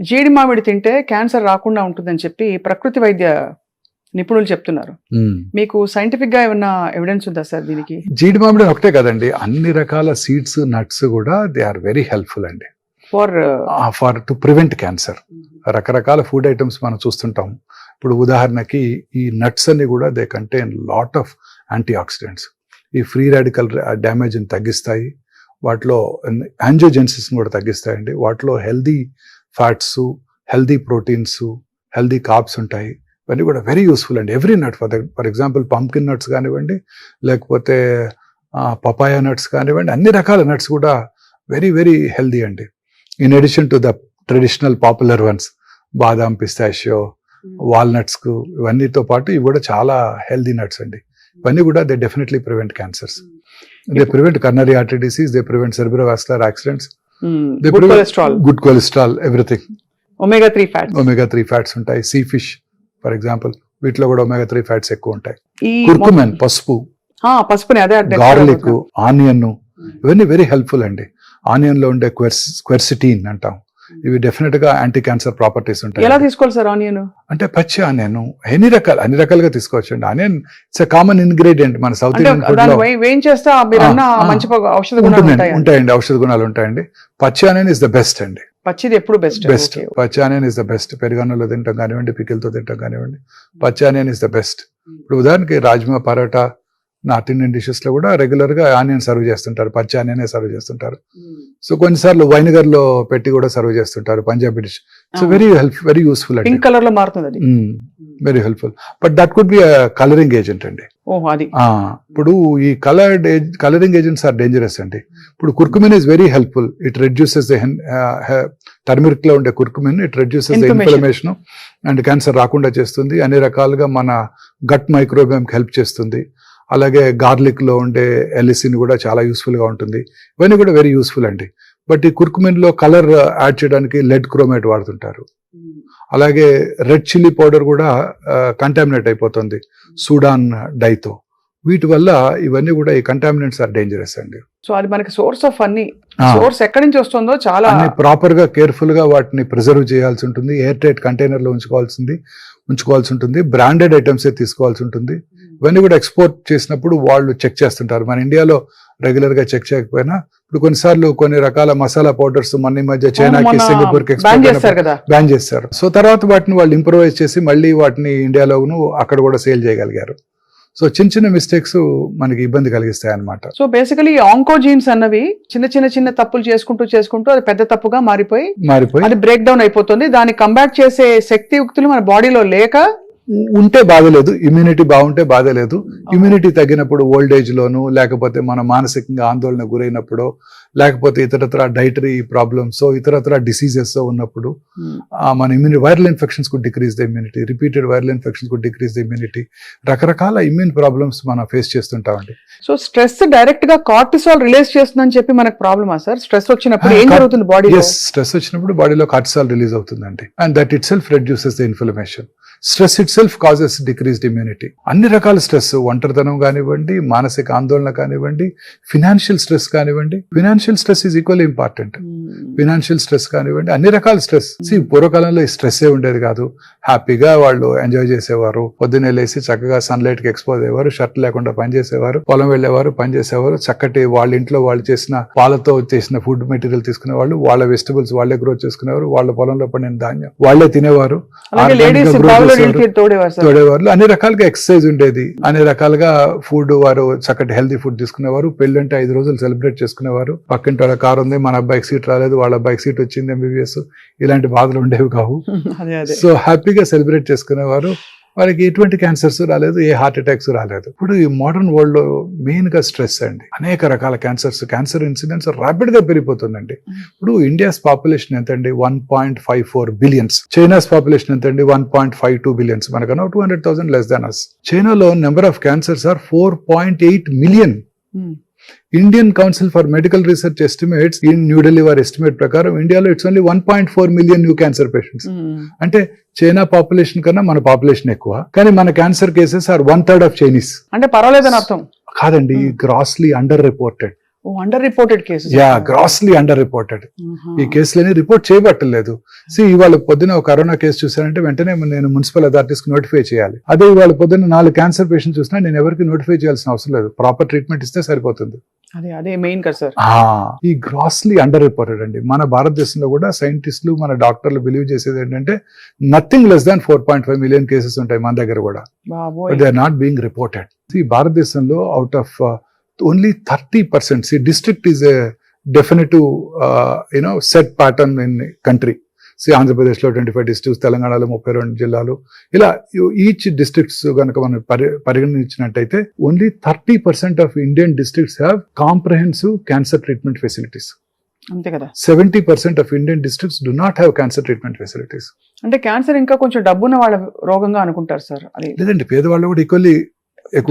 జీడి మామిడి తింటే క్యాన్సర్ రాకుండా ఉంటుందని చెప్పి ప్రకృతి వైద్య నిపుణులు చెప్తున్నారు. మీకు సైంటిఫిక్ గా ఏమన్నా ఎవిడెన్స్ ఉందా సార్ దీనికి? జీడి మామిడి ఒకటే కదండి, అన్ని రకాల సీడ్స్, నట్స్ కూడా దే ఆర్ వెరీ హెల్ప్ఫుల్ అండి ఫర్ టు ప్రివెంట్ క్యాన్సర్. రకరకాల ఫుడ్ ఐటమ్స్ మనం చూస్తుంటాం. ఇప్పుడు ఉదాహరణకి ఈ నట్స్ అన్ని కూడా they contain lot of antioxidants. ఈ ఫ్రీ రాడికల్ డ్యామేజ్ ని తగ్గిస్తాయి, వాటిలో యాంజియోజెన్సిస్ కూడా తగ్గిస్తాయండి. వాటిలో healthy fats, healthy proteins, healthy carbs ఉంటాయి. ఇవన్నీ కూడా వెరీ యూస్ఫుల్ అండి. Every nut, for example pumpkin nuts కానివ్వండి, లేకపోతే పపాయా నట్స్ కానివ్వండి, అన్ని రకాల నట్స్ కూడా వెరీ వెరీ హెల్దీ అండి. In addition to the traditional popular once, badam, pistachio, walnuts కు, ఇవన్నీతో పాటు ఇవి కూడా చాలా హెల్దీ నట్స్ అండి. ఇవన్నీ కూడా they definitely prevent cancers. They prevent coronary artery disease, they prevent cerebrovascular accidents, they prevent good cholesterol, everything. Omega 3 fats ఉంటాయి. Sea fish for example, వీటిలో కూడా ఒమేగా 3 ఫ్యాట్స్ ఎక్కువ ఉంటాయి. ఈ కుర్కుమెన్, పసుపుని, అదే గార్లిక్, ఆనియన్, ఇవన్నీ వెరీ హెల్ప్ఫుల్ అండి. ఆనియన్ లో ఉండే క్వెర్సిటీన్ అంటాం, ఇవి డెఫినెట్ గా యాంటీ క్యాన్సర్ ప్రాపర్టీస్ ఉంటాయి. ఎలా తీసుకోవాలి సార్ ఆనియన్? అంటే పచ్చి ఆనియన్ అన్ని రకాలుగా తీసుకోవచ్చు అండి. ఆనియన్ ఇట్స్ కామన్ ఇంగ్రీడియంట్ మన సౌత్ ఇండియన్ ఫుడ్ లో. ఉంటాయండి, ఔషధ గుణాలు ఉంటాయండి. పచ్చి ఆనియన్ ఇస్ ద బెస్ట్ అండి. పచ్చిది ఎప్పుడు బెస్ట్. పచ్చి ఆనియన్ ఇస్ ద బెస్ట్. పెరుగన్నంలో తింటాం కానివ్వండి, పికిల్తో తింటాం కానివ్వండి, పచ్చి ఆనియన్ ఇస్ ద బెస్ట్. ఇప్పుడు ఉదాహరణకి rajma, paratha, north Indian dishes లో కూడా రెగ్యులర్ గా ఆనియన్ సర్వ్ చేస్తుంటారు, పచ్చి ఆనియనే సర్వ్ చేస్తుంటారు. సో కొన్నిసార్లు వైనిగర్ లో పెట్టి కూడా సర్వ్ చేస్తుంటారు, Punjabi dish. So very useful అండి. పింక్ కలర్ లో మారుతుంది అది. Very helpful. But that could be colouring agent అండి. ఇప్పుడు ఈ కలరింగ్ ఏజెంట్స్ ఆర్ డేంజరస్ అండి. ఇప్పుడు curcumin is very helpful. It reduces the turmeric లో ఉండే curcumin, it reduces the inflammation and cancer రాకుండా చేస్తుంది. అన్ని రకాలుగా మన గట్ మైక్రోబియం హెల్ప్ చేస్తుంది. అలాగే గార్లిక్ లో ఉండే ఎలిసిన్ కూడా చాలా యూస్ఫుల్ గా ఉంటుంది. ఇవన్నీ కూడా వెరీ యూస్ఫుల్ అండి. బట్ ఈ కుర్కుమిన్ లో కలర్ యాడ్ చేయడానికి లెడ్ క్రోమేట్ వాడుతుంటారు. అలాగే రెడ్ చిల్లీ పౌడర్ కూడా కంటామినేట్ అయిపోతుంది సూడాన్ డైతో. వీటి వల్ల ఇవన్నీ కూడా ఈ కంటామినెంట్స్ ఆర్ డేంజరస్ అండి. సో అది మనకి సోర్స్ ఆఫ్ సోర్స్ ఎక్కడి నుంచి వస్తుందో చాలా ప్రాపర్ గా కేర్ఫుల్ గా వాటిని ప్రిజర్వ్ చేయాల్సి ఉంటుంది. ఎయిర్ టైట్ కంటైనర్ లో ఉంచుకోవాల్సి ఉంటుంది. బ్రాండెడ్ ఐటమ్స్ తీసుకోవాల్సి ఉంటుంది. ఇవన్నీ కూడా ఎక్స్పోర్ట్ చేసినప్పుడు వాళ్ళు చెక్ చేస్తుంటారు. మన ఇండియాలో రెగ్యులర్ గా చెక్ చేయకపోయినా ఇప్పుడు కొన్నిసార్లు కొన్ని రకాల మసాలా పౌడర్స్ మన మధ్య చైనాకి, సింగపూర్ కి బ్యాన్ చేస్తారు. సో తర్వాత వాటిని వాళ్ళు ఇంప్రూవైజ్ చేసి మళ్ళీ వాటిని ఇండియాలోను అక్కడ కూడా సేల్ చేయగలిగారు. సో చిన్న మిస్టేక్స్ మనకి ఇబ్బంది కలిగిస్తాయి అన్నమాట. సో బేసికలీ ఆంకోజీన్స్ అన్నవి చిన్న తప్పులు చేసుకుంటూ అది పెద్ద తప్పుగా మారిపోయి అది బ్రేక్ డౌన్ అయిపోతుంది. దాన్ని కంబ్యాట్ చేసే శక్తియుక్తులు మన బాడీలో లేక ఉంటే బాధలేదు, ఇమ్యూనిటీ బాగుంటే బాధలేదు. ఇమ్యూనిటీ తగ్గినప్పుడు ఓల్డ్ ఏజ్ లోను, లేకపోతే మనం మానసికంగా ఆందోళన గురైనప్పుడు, లేకపోతే ఇతరత్ర డైటరీ ప్రాబ్లమ్స్ ఇతరత్ర డిసీజెస్ ఉన్నప్పుడు మన ఇమ్యూనిటీ వైరల్ ఇన్ఫెక్షన్స్ కు decrease the immunity, repeated viral infections కు డిక్రీజ్ ద ఇమ్యూనిటీ, రకరకాల ఇమ్యూన్ ప్రాబ్లమ్స్ మనం ఫేస్ చేస్తుంటామండి. సో స్ట్రెస్ డైరెక్ట్ గా కార్టిసాల్ రిలీజ్ చేస్తుందని చెప్పి మనకు ప్రాబ్లమా సార్? స్ట్రెస్ వచ్చినప్పుడు ఏం జరుగుతుంది బాడీలో? స్ట్రెస్ వచ్చినప్పుడు బాడీలో కార్టిసాల్ రిలీజ్ అవుతుందండి, and that it self reduces the inflammation. Stress it self causes decreased immunity. అన్ని రకాల స్ట్రెస్, ఒంటరితనం కానివ్వండి, మానసిక ఆందోళన కానివ్వండి, ఫినాన్షియల్ స్ట్రెస్ కానివ్వండి, financial stress is equally important. Financial stress కానివ్వండి, అన్ని రకాల స్ట్రెస్. పూర్వకాలంలో ఈ స్ట్రెస్ ఏ ఉండేది కాదు, హ్యాపీగా వాళ్ళు ఎంజాయ్ చేసేవారు. పొద్దున్నే లేసి చక్కగా సన్లైట్ కి ఎక్స్పోజ్ అయ్యేవారు, షర్ట్ లేకుండా పని చేసేవారు, పొలం వెళ్లేవారు, పని చేసేవారు. చక్కటి వాళ్ళ ఇంట్లో వాళ్ళు చేసిన పాలతో చేసిన ఫుడ్ మెటీరియల్ తీసుకునేవాళ్ళు, వాళ్ళ వెజిటబుల్స్ వాళ్ళే గ్రోత్ చేసుకునేవారు, వాళ్ళ పొలంలో పండిన ధాన్యం వాళ్ళే తినేవారు, తోడేవారు. అన్ని రకాలుగా ఎక్సర్సైజ్ ఉండేది, అన్ని రకాలుగా ఫుడ్ వారు చక్కటి హెల్తీ ఫుడ్ తీసుకునేవారు. పెళ్ళంటే 5 రోజులు సెలబ్రేట్ చేసుకునేవారు. పక్కింటి వాళ్ళ కారు ఉంది, మన అబ్బాయికి సీట్ రాలేదు, వాళ్ళ అబ్బాయికి సీట్ వచ్చింది ఎంబీబీఎస్, ఇలాంటి బాధలు ఉండేవి కావు. సో హ్యాపీగా సెలబ్రేట్ చేసుకునేవారు. వాళ్ళకి ఎటువంటి క్యాన్సర్స్ రాలేదు, ఏ హార్ట్ అటాక్స్ రాలేదు. ఇప్పుడు ఈ మోడర్న్ వరల్డ్ లో మెయిన్ గా స్ట్రెస్ అండి. అనేక రకాల క్యాన్సర్ ఇన్సిడెంట్స్ ర్యాపిడ్ గా పెరిగిపోతుందండి. ఇప్పుడు ఇండియాస్ పాపులేషన్ ఎంత అండి? 1.54 బిలియన్స్. చైనాస్ పాపులేషన్ ఎంత అండి? 1.52 బిలియన్స్. మనకన్నా 200,000 లెస్ దాన్ అస్. చైనాలో number of cancers are 4.8 million. Indian council for medical research estimates in New Delhi వారి ఎస్టిమేట్ ప్రకారం ఇండియాలో it's only 1.4 million new cancer patients. అంటే చైనా పాపులేషన్ కన్నా మన పాపులేషన్ ఎక్కువ, కానీ మన cancer cases are 1/3 of Chinese. అంటే పర్వాలేదని అర్థం కాదండి, grossly underreported. Underreported cases. Grossly underreported. ఈ కేసులని రిపోర్ట్ చేయబట్టలేదు. ఇవాళ పొద్దున ఒక కరోనా కేసు చూసానంటే వెంటనే నేను మున్సిపల్ అథారిటీస్ కి నోటిఫై చేయాలి. అదే ఇవాళ పొద్దున్న 4 క్యాన్సర్ పేషెంట్ చూసినా నేను ఎవరికి నోటిఫై చేయాల్సిన అవసరం లేదు, ప్రాపర్ ట్రీట్మెంట్ ఇస్తే సరిపోతుంది. అదే మెయిన్ కదా సార్. ఈ గ్రాస్లీ అండర్ రిపోర్టెడ్ అండి. మన భారతదేశంలో కూడా సైంటిస్టులు, మన డాక్టర్లు బిలీవ్ చేసేది ఏంటంటే nothing less than 4.5 million cases ఉంటాయి మన దగ్గర కూడా, but they are not being reported. ఈ భారతదేశంలో out of only 30%. See, district is a definitive, set pattern in country. See, Andhra Pradesh lo 25 districts, Telanganalo 32 జిల్లాలు, ఇలా ఈచ్ డిస్ట్రిక్ట్స్ కనుక మనం పరిగణించినట్టయితే only 30% of Indian districts have comprehensive cancer treatment facilities. అంతే కదా. 70% of Indian districts do not have cancer treatment facilities. అంటే cancer ఇంకా కొంచెం డబ్బున్న వాళ్ళ రోగంగా అనుకుంటారు సార్. అది లేదండి, పేదవాళ్ళు కూడా ఈక్వల్లీ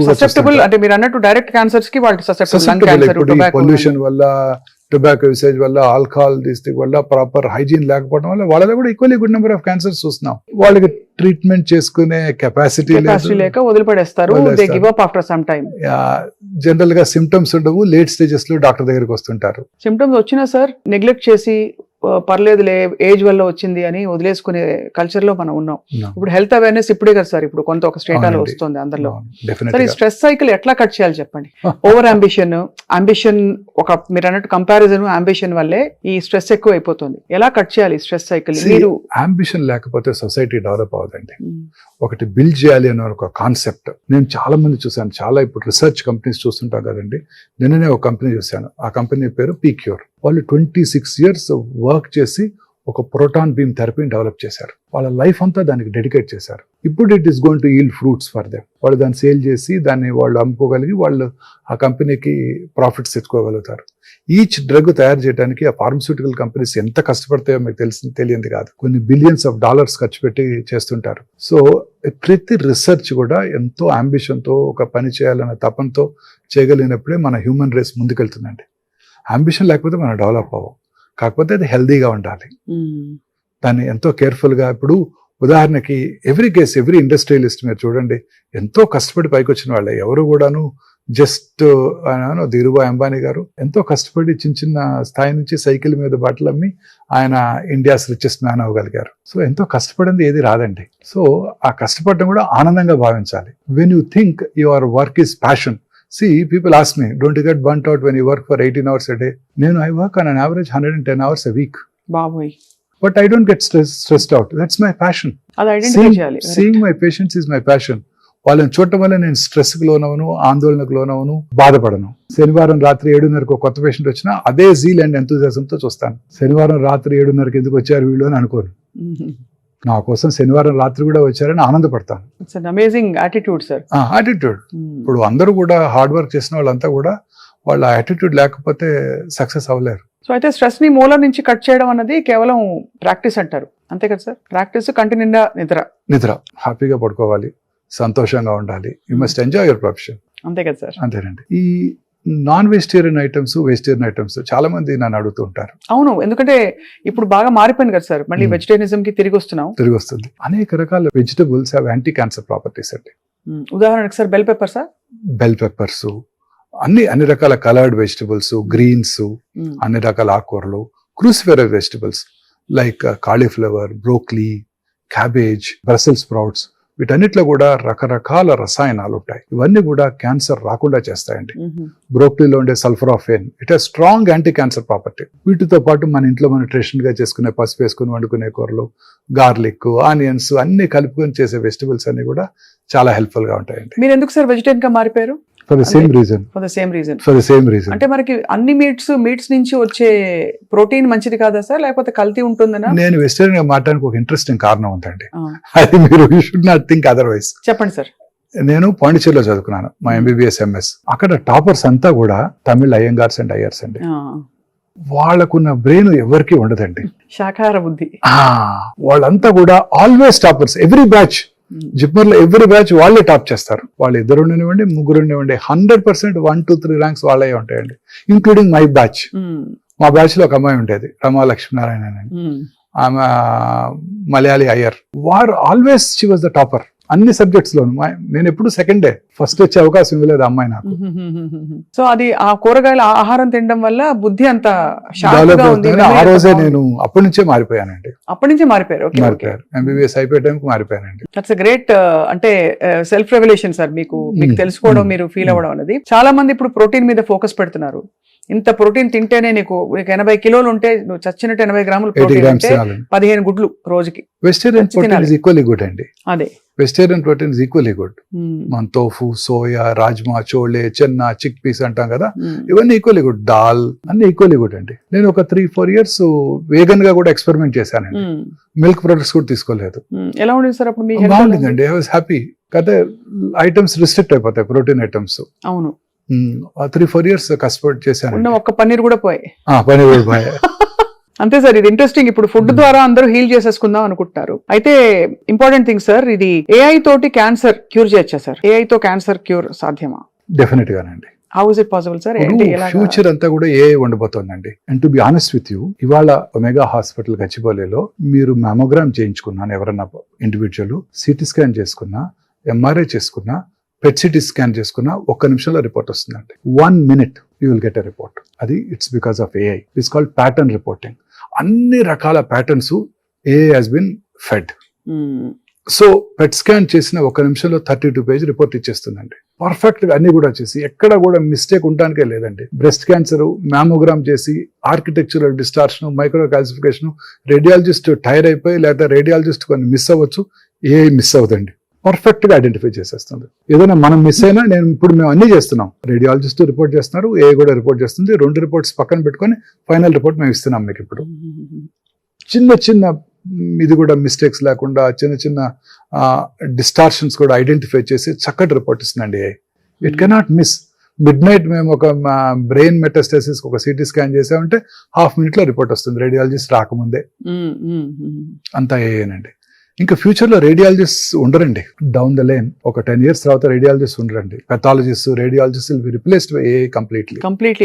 ససెప్టబుల్. అంటే మీరు అన్నట్టు డైరెక్ట్ క్యాన్సర్స్ కి వాళ్ళు ససెప్టబుల్. పొల్యూషన్ వల్ల, టొబాకో యూసేజ్ వల్ల, ఆల్కహాల్ తీసుకు వల్ల, ప్రాపర్ హైజీన్ లేకపోవడం వల్ల వాళ్ళలో కూడా equally good number of cancers చూస్తున్నాం. వాళ్ళకి ట్రీట్మెంట్ చేసుకునే కెపాసిటీ లేక వదిలిపడేస్తారు. They give up after some time. General గా సిమ్టమ్స్ ఉండవు, లేట్ స్టేజెస్ లో డాక్టర్ దగ్గరికి వస్తుంటారు. సిమ్టమ్స్ వచ్చినా సార్ నెగ్లెక్ట్ చేసి పర్లేదులే ఏజ్ వల్ల వచ్చింది అని వదిలేసుకునే కల్చర్ లో మనం ఉన్నాం. ఇప్పుడు హెల్త్ అవేర్నెస్ ఇప్పుడే కదా సార్, ఇప్పుడు కొంత ఒక స్టేట్ లో వస్తుంది అందరిలో. సార్ ఈ స్ట్రెస్ సైకిల్ ఎట్లా కట్ చేయాలి చెప్పండి? ఓవర్ అంబిషన్ ఒక మీరు అన్నట్టు కంపారిజన్ అంబిషన్ వల్లే ఈ స్ట్రెస్ ఎక్కువ అయిపోతుంది. ఎలా కట్ చేయాలి స్ట్రెస్ సైకిల్? మీరు అంబిషన్ లేకపోతే సొసైటీ డెవలప్ అవుతుంది. ఒకటి బిల్డ్ చేయాలి అనే ఒక కాన్సెప్ట్ నేను చాలా మంది చూసాను. చాలా ఇప్పుడు రీసెర్చ్ కంపెనీస్ చూస్తుంటాం కదండి. నిన్ననే ఒక కంపెనీ చూశాను, ఆ కంపెనీ పేరు పీక్యూర్. వాళ్ళు 26 years వర్క్ చేసి ఒక ప్రోటాన్ బీమ్ థెరపీని డెవలప్ చేశారు. వాళ్ళ లైఫ్ అంతా దానికి డెడికేట్ చేశారు. ఇప్పుడు it is going to yield fruits for them. వాళ్ళు దాన్ని సేల్ చేసి దాన్ని వాళ్ళు అమ్ముకోగలిగి వాళ్ళు ఆ కంపెనీకి ప్రాఫిట్స్ తెచ్చుకోగలుగుతారు. ఈచ్ డ్రగ్ తయారు చేయడానికి ఆ ఫార్మస్యూటికల్ కంపెనీస్ ఎంత కష్టపడతాయో మీకు తెలియంది కాదు. కొన్ని బిలియన్స్ ఆఫ్ డాలర్స్ ఖర్చు పెట్టి చేస్తుంటారు. సో ప్రతి రీసెర్చ్ కూడా ఎంతో అంబిషన్తో ఒక పని చేయాలన్న తపంతో చేయగలిగినప్పుడే మన హ్యూమన్ రేస్ ముందుకెళ్తుందండి. అంబిషన్ లేకపోతే మనం డెవలప్ అవ్వం. కాకపోతే అది హెల్దీగా ఉండాలి, దాన్ని ఎంతో కేర్ఫుల్గా. ఇప్పుడు ఉదాహరణకి ఎవ్రీ ఇండస్ట్రియలిస్ట్ మీరు చూడండి, ఎంతో కష్టపడి పైకి వచ్చిన వాళ్ళే. ఎవరు కూడాను జస్ట్ ధీరుభాయ్ అంబానీ గారు ఎంతో కష్టపడి చిన్న స్థాయి నుంచి సైకిల్ మీద బట్టలు అమ్మి ఆయన ఇండియాస్ రిచెస్ట్ మ్యాన్ అవ్వగలిగారు. సో ఎంతో కష్టపడింది ఏది రాదండి. సో ఆ కష్టపడడం కూడా ఆనందంగా భావించాలి. When you think your work is passion. See, people ask me, don't you get burnt out when you work for 18 hours a day? I work on an average 110 hours a week. Baboy. But I don't get stressed out. That's my passion. Seeing my patients is my passion. వాళ్ళని చూడటం వల్ల నేను స్ట్రెస్కి లోనవను, ఆందోళనకు లోనవను, బాధపడను. శనివారం రాత్రి 7:30 కొత్త patient వచ్చినా అదే జీల్ అండ్ ఎంతూజియాజంతో చూస్తాను. శనివారం రాత్రి 7:30 ఎందుకు వచ్చారు వీళ్ళు అని అనుకోను. నా కోసం శనివారం రాత్రి కూడా వచ్చారని ఆనందపడతాను. Amazing attitude sir. యాటిట్యూడ్. ఇప్పుడు అందరూ కూడా హార్డ్ వర్క్ చేసిన వాళ్ళంతా కూడా వాళ్ళ యాటిట్యూడ్ లేకపోతే సక్సెస్ అవ్వలేరు. సో అయితే స్ట్రెస్ ని మూల నుంచి కట్ చేయడం అన్నది కేవలం ప్రాక్టీస్ అంటారు, అంతే కదా సార్? ప్రాక్టీస్, కంటి నిండా నిద్ర, హ్యాపీగా పడుకోవాలి, సంతోషంగా ఉండాలి. You must enjoy your profession. అంతే కదా సార్? అంతేనండి. ఈ non vegetarian items, vegetarian items చాలా మంది నన్ను అడుగుతూ ఉంటారు. అవును, ఎందుకంటే ఇప్పుడు బాగా మారిపోయింది కదా సార్, మళ్ళీ వెజిటేరియనిజం కి తిరిగి వస్తుంది. అనేక రకాల vegetables have anti cancer properties అండి. ఉదాహరణకు sir bell pepper sir, bell peppers, అన్ని రకాల కలర్డ్ వెజిటబుల్స్, గ్రీన్స్, అన్ని రకాల ఆకుకూరలు, cruciferous vegetables like cauliflower, broccoli, cabbage, Brussels sprouts, వీటన్నిటిలో కూడా రకరకాల రసాయనాలు ఉంటాయి. ఇవన్నీ కూడా క్యాన్సర్ రాకుండా చేస్తాయండి. బ్రోక్లీలో ఉండే sulforaphane, it has strong anti cancer property. వీటితో పాటు మన ఇంట్లో మనం ట్రెడిషనల్ గా చేసుకునే పసుపు వేసుకుని వండుకునే కూరలు, గార్లిక్, ఆనియన్స్ అన్ని కలుపుకొని చేసే వెజిటబుల్స్ అన్ని కూడా చాలా హెల్ప్ఫుల్ గా ఉంటాయండి. మీరు ఎందుకు సార్ వెజిటేరియన్ గా మారిపోయారు? For the same reason. అంటే మనకి అన్ని మీట్స్ నుంచి వచ్చే ప్రోటీన్ మంచిది కాదా సార్, లేకపోతే కల్తీ ఉంటుందనా? నేను వెజిటేరియన్ గా మారడానికి ఒక ఇంట్రెస్టింగ్ కారణం ఉందండి. అది మీరు షుడ్ నాట్ థింక్ అదర్వైజ్. చెప్పండి సార్. నేను పాండిచేరిలో చదువుకున్నాను, మా MBBS MS. అక్కడ టాపర్స్ అంతా కూడా తమిళ అయ్యంగార్స్ అండ్ అయ్యర్స్ అండి. వాళ్ళకున్న బ్రెయిన్ ఎవరికి ఉండదండి, శాకాహార బుద్ధి. వాళ్ళంతా కూడా always toppers. Every batch JIPMER లో ఎవ్రీ బ్యాచ్ వాళ్ళే టాప్ చేస్తారు. వాళ్ళు 2 ఉండనివ్వండి, 3 ఉండనివ్వండి, 100% 1, 2, 3 ర్యాంక్స్ వాళ్ళే ఉంటాయండి, ఇంక్లూడింగ్ మై బ్యాచ్. మా బ్యాచ్ లో ఒక అమ్మాయి ఉండేది, రమా లక్ష్మీనారాయణ అని. ఆమె మలయాళీ అయ్యర్. వారు always she was the topper అన్ని సబ్జెక్ట్స్ లోను. నేను ఎప్పుడు సెకండే, ఫస్ట్ వచ్చే అవకాశం ఇవ్వలేదు అమ్మాయి నాకు. సో అది ఆ కూరగాయల ఆహారం తినడం వల్ల బుద్ధి అంత డెవలప్ అవుతుంది. ఆ రోజే నేను అప్పటి నుంచే మారిపోయానండి. అప్పటి నుంచే మారిపోయారు. MBBS అయిపోయే టైంకి మారిపోయానండి. That's great. అంటే సెల్ఫ్ రెవల్యూషన్ సార్, మీకు తెలుసుకోవడం, మీరు ఫీల్ అవ్వడం అనేది. చాలా మంది ఇప్పుడు ప్రోటీన్ మీద ఫోకస్ పెడుతున్నారు. ఇంత ప్రోటీన్ తింటేనే నీకు 80 కిలోలు ఉంటే నువ్వు చచ్చినట్టు 80 గ్రాములు ప్రోటీన్ ఉంటే 15 గుడ్లు రోజుకి. Vegetarian protein is equally good అండి. అదే vegetarian protein is equally good. మన tofu, soya, rajma, chole, chana, chickpeas అంటాం కదా, ఇవన్నీ ఈక్వల్లీ గుడ్. దాల్ అన్ని ఈక్వల్లీ గుడ్ అండి. నేను ఒక 3-4 years వేగన్ గా కూడా ఎక్స్పెరిమెంట్ చేశానండి. మిల్క్ ప్రొడక్ట్స్ కూడా తీసుకోలేదు. ఎలా ఉండేది సార్ అప్పుడు? బాగుండిందండి, ఐ వాజ్ హ్యాపీ. కాకపోతే ఐటమ్స్ రిస్ట్రిక్ట్ అయిపోతాయి, ప్రోటీన్ ఐటమ్స్. అవును, 3-4 years కష్టపడి చేశాను. ఒక్క పన్నీర్ కూడా పోయాయి. అంతే సార్. ఇది ఇంట్రెస్టింగ్. ఇప్పుడు ఫుడ్ ద్వారా అందరూ హీల్ చేసేసుకుందాం అనుకుంటున్నారు. అయితే ఇంపార్టెంట్ థింగ్ సార్, ఇది AI తోటి క్యాన్సర్ క్యూర్ చేయొచ్చా సార్? AI తో క్యాన్సర్ క్యూర్ సాధ్యమా? డెఫినెట్ గానండి. How is it possible sir? Future అంతా కూడా AI ఉండబోతోందండి. And to be honest with you, ఇవాళ ఒమేగా హాస్పిటల్ గచ్చిబౌలిలో మీరు మ్యామోగ్రామ్ చేయించుకున్నాను ఎవరన్నా ఇండివిజువల్, CT స్కాన్ చేసుకున్నా, MRI చేసుకున్నా, PET CT స్కాన్ చేసుకున్నా 1 నిమిషంలో రిపోర్ట్ వస్తుందండి. 1 minute you will get a report. అది it's because of AI. It's called pattern reporting. అన్ని రకాల patterns AI has been fed. So PET scan చేసిన 1 నిమిషంలో 32 పేజ్ రిపోర్ట్ ఇచ్చేస్తుందండి. పర్ఫెక్ట్ గా అన్ని కూడా చేసి ఎక్కడ కూడా మిస్టేక్ ఉండడానికే లేదండి. బ్రెస్ట్ క్యాన్సర్ మ్యామోగ్రామ్ చేసి architectural distortion, microcalcification, radiologist tire అయిపోయి, లేదా రేడియాలజిస్ట్ కొన్ని మిస్ అవ్వచ్చు, AI మిస్ అవ్వదండి. పర్ఫెక్ట్ గా ఐడెంటిఫై చేసేస్తుంది. ఏదైనా మనం మిస్ అయినా, మేము అన్ని చేస్తున్నాం. రేడియాలజిస్ట్ రిపోర్ట్ చేస్తున్నారు, AI కూడా రిపోర్ట్ చేస్తుంది. 2 రిపోర్ట్స్ పక్కన పెట్టుకొని ఫైనల్ రిపోర్ట్ మేము ఇస్తున్నాం మీకు. ఇప్పుడు చిన్న ఇది కూడా మిస్టేక్స్ లేకుండా, చిన్న డిస్టార్షన్స్ కూడా ఐడెంటిఫై చేసి చక్కటి రిపోర్ట్ ఇస్తుందండి AI. It cannot miss. Midnight మేము ఒక బ్రెయిన్ మెటాస్టాసిస్ ఒక CT స్కాన్ చేసామంటే 1/2 minute లో రిపోర్ట్ వస్తుంది, రేడియాలజిస్ట్ రాకముందే. అంతా AIనండి. ఇంకా ఫ్యూచర్ లో రేడియాలజిస్ట్ ఉండరండి. డౌన్ ద లైన్ ఒక 10 years తర్వాత రేడియాలజిస్ట్ ఉండరండి. Pathologist, radiologist will be replaced by AI completely.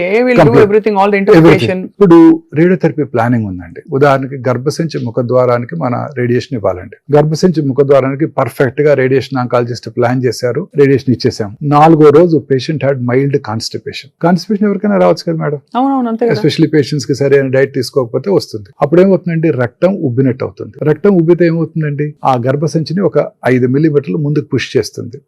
AI will do everything, all the interpretation. ఇప్పుడు రేడియోథెరపీ ప్లానింగ్ ఉందండి. ఉదాహరణకి గర్భసంచి ముఖద్వారానికి మన రేడియేషన్ ఇవ్వాలండి. గర్భసంచి ముఖద్వారానికి పర్ఫెక్ట్ గా రేడియేషన్ ఆంకాలజిస్ట్ ప్లాన్ చేశారు, రేడియేషన్ ఇచ్చేసాం. 4వ రోజు patient had mild constipation. Constipation ఎవరికైనా రావచ్చు కదా మేడం, ఎస్పెషల్లీ పేషెంట్స్ కి సరైన డైట్ తీసుకోకపోతే వస్తుంది. అప్పుడు ఏమవుతుందండి, రక్తం ఉబ్బినట్టు అవుతుంది. రక్తం ఉబ్బితే ఏమవుతుందండి, ఆ గర్భసంచిని ఒక 5 millimeters ముందుకు పుష్ చేస్తుంది.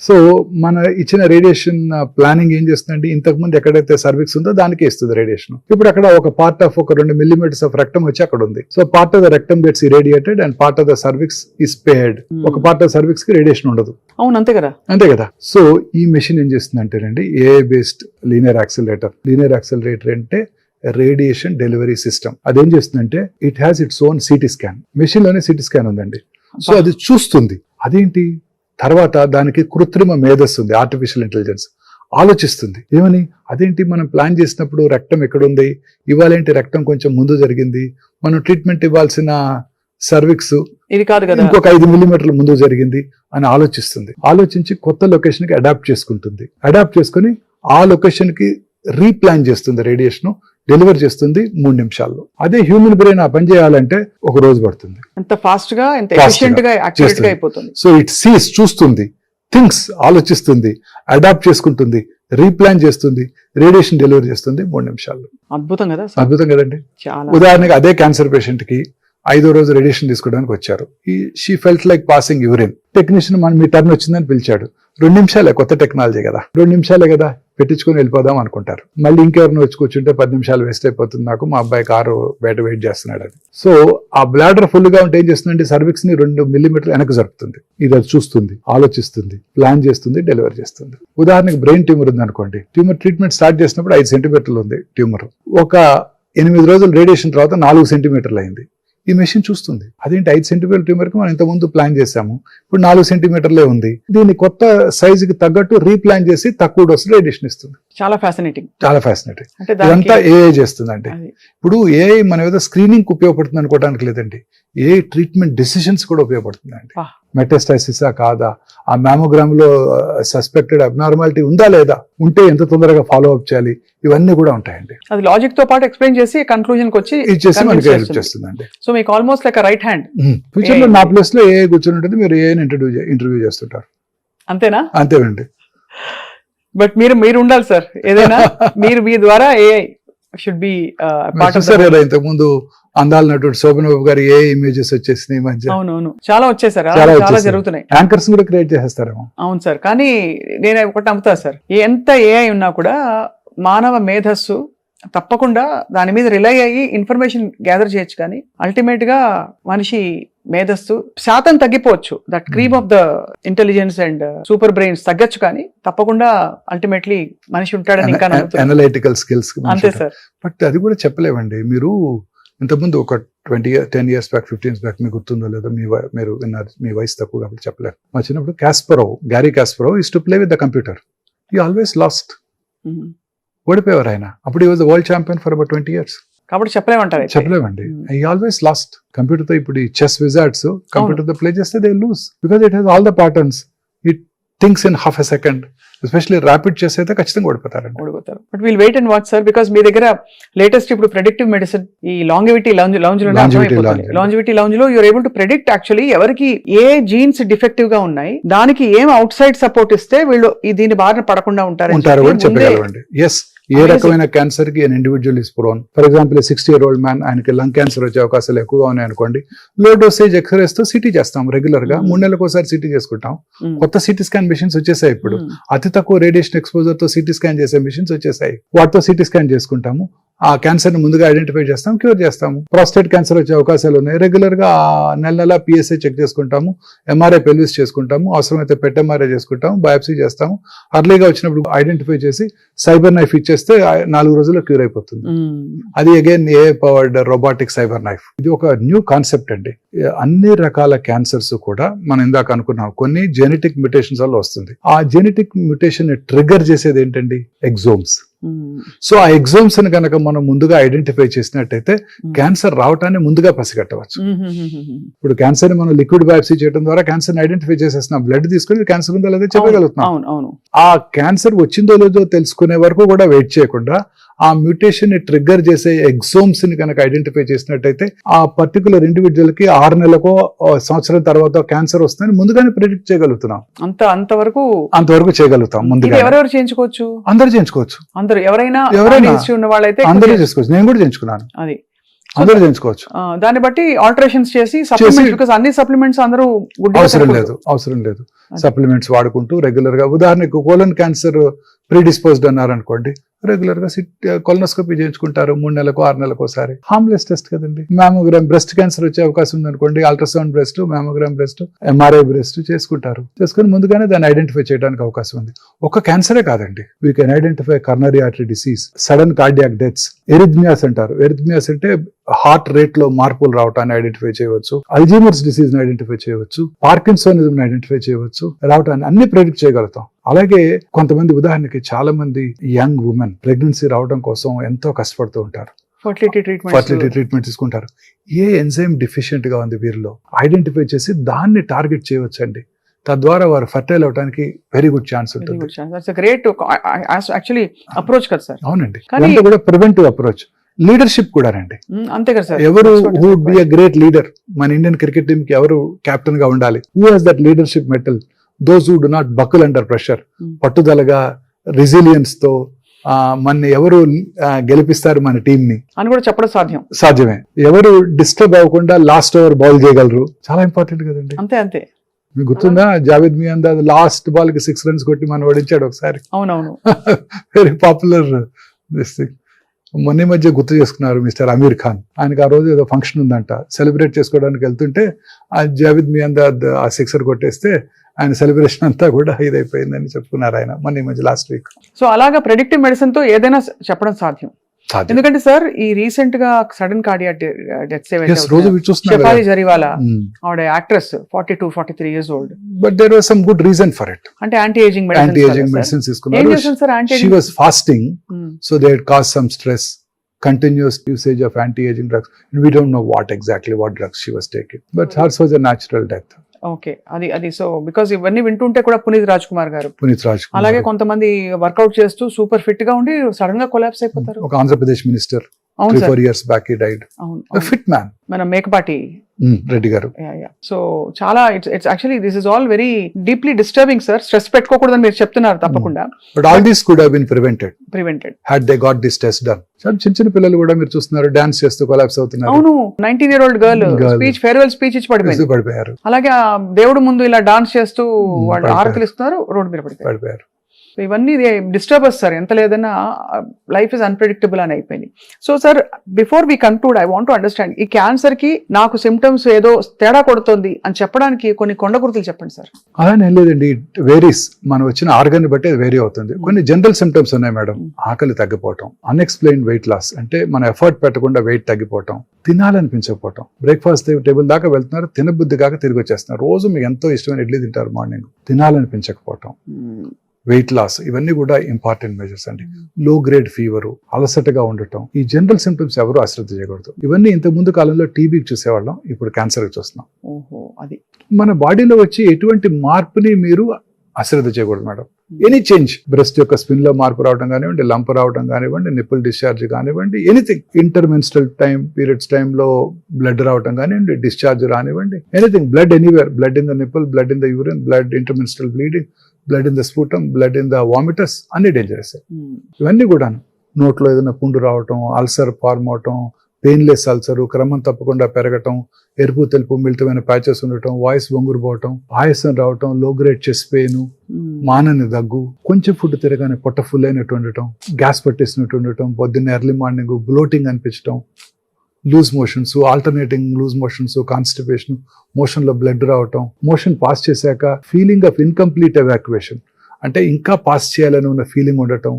సో మన ఇచ్చిన రేడియేషన్ ప్లానింగ్ ఏం చేస్తుందండి, ఇంతకు ముందు ఎక్కడైతే సర్విక్స్ ఉందో దానికి ఇస్తుంది రేడియేషన్. ఇప్పుడు అక్కడ ఒక పార్ట్ ఆఫ్ ఒక 2 millimeters ఆఫ్ రక్తం వచ్చి అక్కడ ఉంది. సో పార్ట్ ఆఫ్ ద రక్తం gets irradiated and part of the cervix is spared. ఒక పార్ట్ ఆఫ్ సర్విక్స్ కి రేడియేషన్ ఉండదు. అవును, అంతే కదా. అంతే కదా. సో ఈ మెషిన్ ఏం చేస్తుందంటేనండి, AI based linear accelerator. Linear accelerator అంటే రేడియేషన్ డెలివరీ సిస్టమ్. అదేం చేస్తుందంటే, it has its own CT scan. Machine లోనే CT స్కాన్ ఉందండి. సో అది చూస్తుంది. అదేంటి, తర్వాత దానికి కృత్రిమ మేధస్సు ఉంది, ఆర్టిఫిషియల్ ఇంటెలిజెన్స్. ఆలోచిస్తుంది. ఏమని, అదేంటి మనం ప్లాన్ చేసినప్పుడు రక్తం ఎక్కడుంది, ఇవాళేంటి రక్తం కొంచెం ముందు జరిగింది, మనం ట్రీట్మెంట్ ఇవ్వాల్సిన సర్విక్స్ ఇది కాదు కదా, ఇంకొక 5 మిల్లీమీటర్ల ముందు జరిగింది అని ఆలోచిస్తుంది. ఆలోచించి కొత్త లొకేషన్ కి అడాప్ట్ చేసుకుంటుంది. అడాప్ట్ చేసుకుని ఆ లొకేషన్ కి రీప్లాన్ చేస్తుంది, రేడియేషన్ డెలివర్ చేస్తుంది 3 నిమిషాల్లో. అదే హ్యూమన్ బ్రెయిన్ ఆ పని చేయాలంటే 1 రోజు పడుతుంది. ఎంత ఫాస్ట్ గా, ఎంత Fast గా ఎఫిషియెంట్ గా, యాక్యురేట్ గా చేస్తుంది. అయిపోతుంది. సో ఇట్ సీస్, చూస్తుంది, థింక్స్, ఆలోచిస్తుంది, అడాప్ట్ చేసుకుంటుంది, రీప్లాన్ చేస్తుంది, రేడియేషన్ డెలివరీ చేస్తుంది 3 నిమిషాల్లో. అద్భుతం కదా సార్? అద్భుతం కదండి. చాలా. ఉదాహరణకి అదే క్యాన్సర్ పేషెంట్ కి 5వ రోజు రేడియేషన్ తీసుకోవడానికి వచ్చారు. She felt like passing urine. Technician me turn వచ్చిందని పిలిచాడు. 2 నిమిషాలే, కొత్త టెక్నాలజీ కదా, 2 నిమిషాలే కదా, పెట్టించుకొని వెళ్ళిపోదాం అనుకుంటారు. మళ్ళీ ఇంకెవరిని వచ్చి కూర్చుంటే 10 నిమిషాలు వేస్ట్ అయిపోతుంది నాకు, మా అబ్బాయి కారు బయట వెయిట్ చేస్తున్నాడు అని. సో ఆ బ్లాడర్ ఫుల్ గా ఉంటే ఏం చేస్తుందంటే సర్విక్స్ ని 2 మిల్లీమీటర్లు వెనక జరుపుతుంది. ఇది అది చూస్తుంది, ఆలోచిస్తుంది, ప్లాన్ చేస్తుంది, డెలివరీ చేస్తుంది. ఉదాహరణకి బ్రెయిన్ ట్యూమర్ ఉంది అనుకోండి. ట్యూమర్ ట్రీట్మెంట్ స్టార్ట్ చేసినప్పుడు 5 సెంటీమీటర్లు ఉంది ట్యూమర్. ఒక 8 రోజులు రేడియేషన్ తర్వాత 4 సెంటీమీటర్లు అయింది. ఈ మెషిన్ చూస్తుంది, అదేంటి 5 సెంటీమీటర్ ట్యూమర్ కి మనం ఇంతకుముందు ప్లాన్ చేసాము, ఇప్పుడు 4 సెంటీమీటర్లే ఉంది, దీన్ని కొత్త సైజుకి తగ్గట్టు రీప్లాన్ చేసి తక్కువ డోస్ రేడియేషన్ ఇస్తుంది. చాలా ఫ్యాసినేటింగ్. చాలా ఫ్యాసినేటింగ్. అంటే ఇదంతా దానికి ఏఐ చేస్తుందండి. ఇప్పుడు ఏఐ మనం ఏదో స్క్రీనింగ్ ఉపయోగపడుతుంది అనుకోవడానికి లేదండి, ఏ ట్రీట్మెంట్ డెసిషన్స్ కూడా ఉపయోగపడుతుందండి. Ah. మెటాస్టాసిసా కాదా, ఆ మ్యామోగ్రామ్ లో సస్పెక్టెడ్ అబ్నార్మాలిటీ ఉందా లేదా, ఉంటే ఎంత తొందరగా ఫాలో అప్ చేయాలి, ఇవన్నీ కూడా ఉంటాయండి. అది లాజిక్ తో పాటు ఎక్స్ప్లెయిన్ చేసి కన్క్లూజన్ కి వచ్చి ఇచ్చేసి మనకి convince హెల్ప్ చేస్తుంది. చేస్తుందండి. సో మీకు almost like right hand. Future లో నా ప్లేస్ లో ఏఐ కూర్చొని ఉంటుంది, మీరు ఏఐని ఇంటర్వ్యూ చేస్తుంటారు. అంతేనా? అంతేనండి. బట్ మీరు ఉండాలి సార్, ఏదైనా మీరు మీ ద్వారా AI should be part of. చూసారు కదా ఇంతకు ముందు అందాల నటుడు శోభన్ బాబు గారు ఏ ఇమేజెస్ వచ్చేసినాయి ఈ మధ్య. అవునవును, చాలా వచ్చేసారు, చాలా చాలా వచ్చేసాయి. జరుగుతున్నాయి. యాంకర్స్ కూడా క్రియేట్ చేసేస్తారేమో. అవును సార్, కానీ నేను ఒకటి నమ్ముతా సార్, ఎంత ఏఐ ఉన్నా కూడా మానవ మేధస్సు తప్పకుండా దాని మీద రిలై అయ్యి ఇన్ఫర్మేషన్ గ్యాదర్ చేయొచ్చు, కానీ అల్టిమేట్ గా మనిషి మేధస్సు శాతం తగ్గిపోవచ్చు, that cream of the intelligence and super brains తగ్గచ్చు, కానీ తప్పకుండా అల్టిమేట్లీ మనిషి ఉంటాడని ఇంకా నమ్ముతున్నాను. అనలైటికల్ స్కిల్స్ అంతే సార్. బట్ అది కూడా చెప్పలేమండి. మీరు ఇంతకుముందు ఒక 10 years బ్యాక్ 15 years బ్యాక్ మీకు గుర్తుందో లేదో, మీరు విన్నారు, మీ వయసు తక్కువ కాబట్టి చెప్పలేరు. మా చిన్నప్పుడు Gary Kasparov is to play with the computer. He always lost. ఓడిపోయేవారు ఆయన. అప్పుడు he was the world champion for about 20 years. కాబట్టి చెప్పలేమంటారు. చెప్పలేమండి. He always last. కంప్యూటర్ తో ఇప్పుడు ఈ చెస్ విజార్డ్స్ కంప్యూటర్ తో ప్లే చేస్తే they lose, because it has all the patterns, it thinks in half a second. Especially rapid chess అయితే ఖచ్చితంగా ఓడిపోతారు. But we'll wait and watch sir, because మీ దగ్గర లేటెస్ట్ ఇప్పుడు ప్రెడిక్టివ్ మెడిసిన్, ఈ longevity lounge లో you're able to predict actually ఎవరికి ఏ జీన్స్ డిఫెక్టివ్ గా ఉన్నాయి, దానికి ఏం అవుట్ సైడ్ సపోర్ట్ ఇస్తే వీళ్ళు దీని బారిన పడకుండా ఉంటారు కూడా చెప్పగలవండి. ఎస్, ఏ రకమైన క్యాన్సర్ కి individual is prone. For example 60-year-old man, ఆయనకి లంగ్ క్యాన్సర్ వచ్చే అవకాశాలు ఎక్కువగా ఉన్నాయి అనుకోండి, లో డోసేజ్ ఎక్స్రేస్ తో సిటీ చేస్తాం రెగ్యులర్ గా, 3 నెలలకు ఒకసారి సిటీ చేసుకుంటాం. కొత్త సిటీ స్కాన్ మిషన్స్ వచ్చేసాయి ఇప్పుడు, అతి తక్కువ రేడియేషన్ ఎక్స్పోజర్ తో సిటీ స్కాన్ చేసే మిషన్స్ వచ్చేసాయి. వాటితో సిటీ స్కాన్ చేసుకుంటాము, ఆ క్యాన్సర్ ని ముందుగా ఐడెంటిఫై చేస్తాం, క్యూర్ చేస్తాము. ప్రాస్టేట్ క్యాన్సర్ వచ్చే అవకాశాలు ఉన్నాయి, రెగ్యులర్ గా నెల పిఎస్ఐ చెక్ చేసుకుంటాము, ఎంఆర్ఐ పెల్విస్ చేసుకుంటాము, అవసరమైతే పెట్ ఎంఆర్ఐ చేసుకుంటాము, బయాప్సీ చేస్తాము. అర్లీగా వచ్చినప్పుడు ఐడెంటిఫై చేసి సైబర్ నైఫ్ ఇచ్చేస్తే 4 రోజుల్లో క్యూర్ అయిపోతుంది. అది అగైన్ ఏ పవర్డ్ రోబోటిక్ సైబర్ నైఫ్. ఇది ఒక న్యూ కాన్సెప్ట్ అండి. అన్ని రకాల క్యాన్సర్స్ కూడా మనం ఇందాక అనుకున్నాం కొన్ని జెనెటిక్ మ్యుటేషన్స్ వల్ల వస్తుంది. ఆ జెనెటిక్ మ్యుటేషన్ ట్రిగర్ చేసేది ఏంటండి? ఎగ్జోమ్స్. సో ఆ ఎగ్జామ్స్ ని కనుక మనం ముందుగా ఐడెంటిఫై చేసినట్టయితే క్యాన్సర్ రావటాన్ని ముందుగా పసిగట్టవచ్చు. ఇప్పుడు క్యాన్సర్ ని మనం లిక్విడ్ బయాప్సీ చేయడం ద్వారా క్యాన్సర్ ని ఐడెంటిఫై చేసేస్తున్నాం, బ్లడ్ తీసుకుని క్యాన్సర్ ఉందో లేదో చెప్పగలుగుతున్నాం. ఆ క్యాన్సర్ వచ్చిందో లేదో తెలుసుకునే వరకు కూడా వెయిట్ చేయకుండా ఆ మ్యూటేషన్ ని ట్రిగ్గర్ చేసే ఎగ్జోమ్స్ ని కనుక ఐడెంటిఫై చేసినట్టయితే ఆ పర్టికులర్ ఇండివిజువల్ కి 6 నెలలకో సంవత్సరం తర్వాత క్యాన్సర్ వస్తుందని ముందుగానే ప్రెడిక్ట్ చేయగలుగుతున్నాం. అంతవరకు చేయగలుగుతాం ముందుగా. ఎవరెవరు చేయించుకోవచ్చు? అందరూ చేయించుకోవచ్చు. ఎవరైనా ఉన్న వాళ్ళైతే అందరూ చేసుకోవచ్చు. నేను కూడా చేయించుకున్నాను. అది అందరూ చేయించుకోవచ్చు. దాన్ని బట్టి ఆల్టరేషన్స్ చేసి సప్లిమెంట్స్, అన్ని సప్లిమెంట్స్ అందరూ అవసరం లేదు. సప్లిమెంట్స్ వాడుకుంటూ రెగ్యులర్ గా, ఉదాహరణకు కోలన్ క్యాన్సర్ ప్రీడిస్పోజ్డ్ అన్నారనుకోండి, రెగ్యులర్ గా కొలనోస్కోపీ చేయించుకుంటారు 3 నెలలకు 6 నెలలకు ఒకసారి. హార్మ్లెస్ టెస్ట్ కదండి. మ్యామోగ్రామ్, బ్రెస్ట్ క్యాన్సర్ వచ్చే అవకాశం ఉంది అనుకోండి, ultrasound breast, mammogram breast, MRI breast చేసుకుని ముందుగానే దాన్ని ఐడెంటిఫై చేయడానికి అవకాశం ఉంది. ఒక క్యాన్సరే కాదండి, we can identify coronary artery disease, sudden cardiac deaths, arrhythmias అంటారు. ఎరిథ్మియాస్ అంటే హార్ట్ రేట్ లో మార్పులు రావటాన్ని ఐడెంటిఫై చేయవచ్చు, అల్జీమర్స్ డిసీజ్ ని ఐడెంటిఫై చేయవచ్చు, పార్కిన్సోనిజం ని ఐడెంటిఫై చేయవచ్చు, రావటాన్ని అన్ని ప్రెడిక్ట్ చేయగలుగుతాం. అలాగే కొంతమంది ఉదాహరణకి చాలా మంది యంగ్ ఉమెన్ ప్రెగ్నెన్సీ రావడం కోసం ఎంతో కష్టపడుతూ ఉంటారు, ఫర్టిలిటీ ట్రీట్మెంట్ తీసుకుంటారు. ఏ ఎంజైమ్ డెఫిషియెంట్ గా ఉంది వీరిలో ఐడెంటిఫై చేసి దాన్ని టార్గెట్ చేయవచ్చండి. తద్వారా వారు ఫర్టైల్ అవడానికి వెరీ గుడ్ ఛాన్స్ ఉంటుంది. గ్రేట్ యాక్చువల్లీ అప్రోచ్ కదా సార్. అవునండి, కానీ- ఇదంతా కూడా ప్రివెంటివ్ అప్రోచ్. లీడర్షిప్ కూడా రండి, అంతే కదా సార్. ఎవరు who would be a great leader, మన ఇండియన్ క్రికెట్ టీమ్ కి ఎవరు కెప్టెన్ గా ఉండాలి, who has that leadership mettle, those who do not buckle under pressure, పట్టుదలగా రెసిలియన్స్ తో మన ఎవరు గెలిపిస్తారు మన టీం ని అని కూడా చెప్పడం సాధ్యమే. ఎవరు డిస్టర్బ్ అవ్వకుండా లాస్ట్ ఓవర్ బౌల్ చేయగలరు, చాలా ఇంపార్టెంట్ కదండి. అంతే మీకు గుర్తుందా, జావేద్ మియాందాద్ లాస్ట్ బాల్ కి 6 runs కొట్టి మనం ఓడించాడు ఒకసారి. అవునవును. Very popular this thing. మొన్న మధ్య గుర్తు చేసుకున్నారు మిస్టర్ అమీర్ ఖాన్. ఆయనకి ఆ రోజు ఏదో ఫంక్షన్ ఉందంట, సెలబ్రేట్ చేసుకోవడానికి వెళ్తుంటే ఆ జావేద్ మియాందాద్ ఆ 6 కొట్టేస్తే ఆయన సెలబ్రేషన్ అంతా కూడా ఇదైపోయిందని చెప్పుకున్నారు ఆయన మొన్న మధ్య లాస్ట్ వీక్. సో అలాగా ప్రెడిక్టివ్ మెడిసిన్ తో ఏదైనా చెప్పడం సాధ్యం. ఎందుకంటే సార్ ఈ రీసెంట్ గా సడన్ కార్డియాక్ డెత్ రోజు షెఫాలి జరీవాలా, ఆవిడ actress, 42-43 years old. But there was some good reason for it. అంటే యాంటీ ఏజింగ్ మెడిసిన్స్ తీసుకున్నారు. She was fasting, so they had caused some stress, continuous usage of anti-aging drugs. We don't know what drugs she was taking, but hers was a natural death. Okay, అది so because ఇవన్నీ వింటుంటే కూడా పునీత్ రాజ్ కుమార్ గారు అలాగే కొంతమంది work out చేస్తూ super fit గా ఉండి సడన్ గా కొలాప్స్ అయిపోతారు. ఒక Andhra Pradesh minister 3-4 years back he died. Fit man, మన మేకపాటి రెడ్డి గారు. సో చాలా it's actually this is all very deeply disturbing sir. Stress పెట్టుకోకూడదని మీరు చెప్తున్నారు తప్పకుండా. But all these could have been prevented had they got this test done. చిన్న పిల్లలు కూడా మీరు చూస్తున్నారు డాన్స్ చేస్తూ కొలాప్స్ అవుతున్నారు. అవును, 19-year-old గర్ల్ ఫేర్వెల్ స్పీచ్ ఇచ్చి పడిపోయారు. అలాగే దేవుడు ముందు ఇలా డాన్స్ చేస్తూ వాళ్ళు ఆరతులు ఇస్తున్నారు, రోడ్డు మీద పడిపోయారు. ఇవన్నీ డిస్టర్బర్స్ సార్. ఎంత లేదన్నా లైఫ్ ఇస్ అన్ప్రెడిక్టబుల్ అని అయిపోయింది. So sir, before we conclude I want to understand, ఈ క్యాన్సర్ కి నాకు సిమ్టమ్స్ ఏదో తేడా కొడుతుంది అని చెప్పడానికి కొన్ని కొండ గుర్తులు చెప్పండి సార్. అలానే లేదండి, ఇట్ వేరీస్. మనం వచ్చిన ఆర్గన్ బట్టి అది వేరీ అవుతుంది. కొన్ని జనరల్ సిమ్టమ్స్ ఉన్నాయి మేడం. ఆకలి తగ్గిపోవటం, అన్ఎక్స్ప్లెయిన్డ్ వెయిట్ లాస్, అంటే మనం ఎఫర్ట్ పెట్టకుండా వెయిట్ తగ్గిపోవటం, తినాలనిపించకపోవటం, బ్రేక్ఫాస్ట్ టేబుల్ దాకా వెళ్తున్నారు, తినబుద్ధి కాక తిరిగి వచ్చేస్తున్నారు. రోజు మీకు ఎంతో ఇష్టమైన ఇడ్లీ తింటారు, మార్నింగ్ తినాలనిపించకపోవటం, వెయిట్ లాస్, ఇవన్నీ కూడా ఇంపార్టెంట్ మెజర్స్ అండి. లో గ్రేడ్ ఫీవర్, అలసటగా ఉండటం, ఈ జనరల్ సిమ్టమ్స్ ఎవరు అశ్రద్ధ చేయకూడదు. ఇవన్నీ ఇంతకు ముందు కాలంలో టీబీకి చూసేవాళ్ళం, ఇప్పుడు క్యాన్సర్ చూస్తున్నాం. అది మన బాడీలో వచ్చి ఎటువంటి మార్పుని మీరు అశ్రద్ధ చేయకూడదు మేడం. ఎనీ చేంజ్, బ్రెస్ట్ యొక్క స్పిన్ లో మార్పు రావడం కానివ్వండి, లంప్ రావడం కానివ్వండి, నిప్పుల్ డిశ్చార్జ్ కానివ్వండి, ఎనీథింగ్, ఇంటర్మెన్స్ట్రల్ పీరియడ్స్ టైంలో బ్లడ్ రావడం కానివ్వండి, డిశ్చార్జ్ రానివ్వండి, anything, blood anywhere, blood in the nipple, blood in the urine, blood intermenstrual bleeding, blood in the sputum, blood in the vomitus, అన్ని డేంజరస్. ఇవన్నీ కూడా నోట్లో ఏదైనా పుండు రావటం, అల్సర్ ఫార్మ్ అవటం, పెయిన్లెస్ అల్సర్, క్రమం తప్పకుండా పెరగటం, ఎరుపు తెలుపు మిళితమైన ప్యాచెస్ ఉండటం, వాయిస్ బొంగురు పోవటం, ఆయాసం రావటం, లో గ్రేడ్ చెస్ట్ పెయిన్, మానని దగ్గు, కొంచెం ఫుడ్ తిరగానే పొట్ట ఫుల్ అయినట్టు ఉండటం, గ్యాస్ పట్టేసినట్టు ఉండటం, పొద్దున్న ఎర్లీ మార్నింగ్ బ్లోటింగ్ అనిపించడం, loose motions, alternating loose motions, constipation, motion లో బ్లడ్ రావటం, మోషన్ పాస్ చేశాక ఫీలింగ్ ఆఫ్ ఇన్కంప్లీట్ ఎవాక్యుయేషన్, అంటే ఇంకా పాస్ చేయాలని ఉన్న ఫీలింగ్ ఉండటం,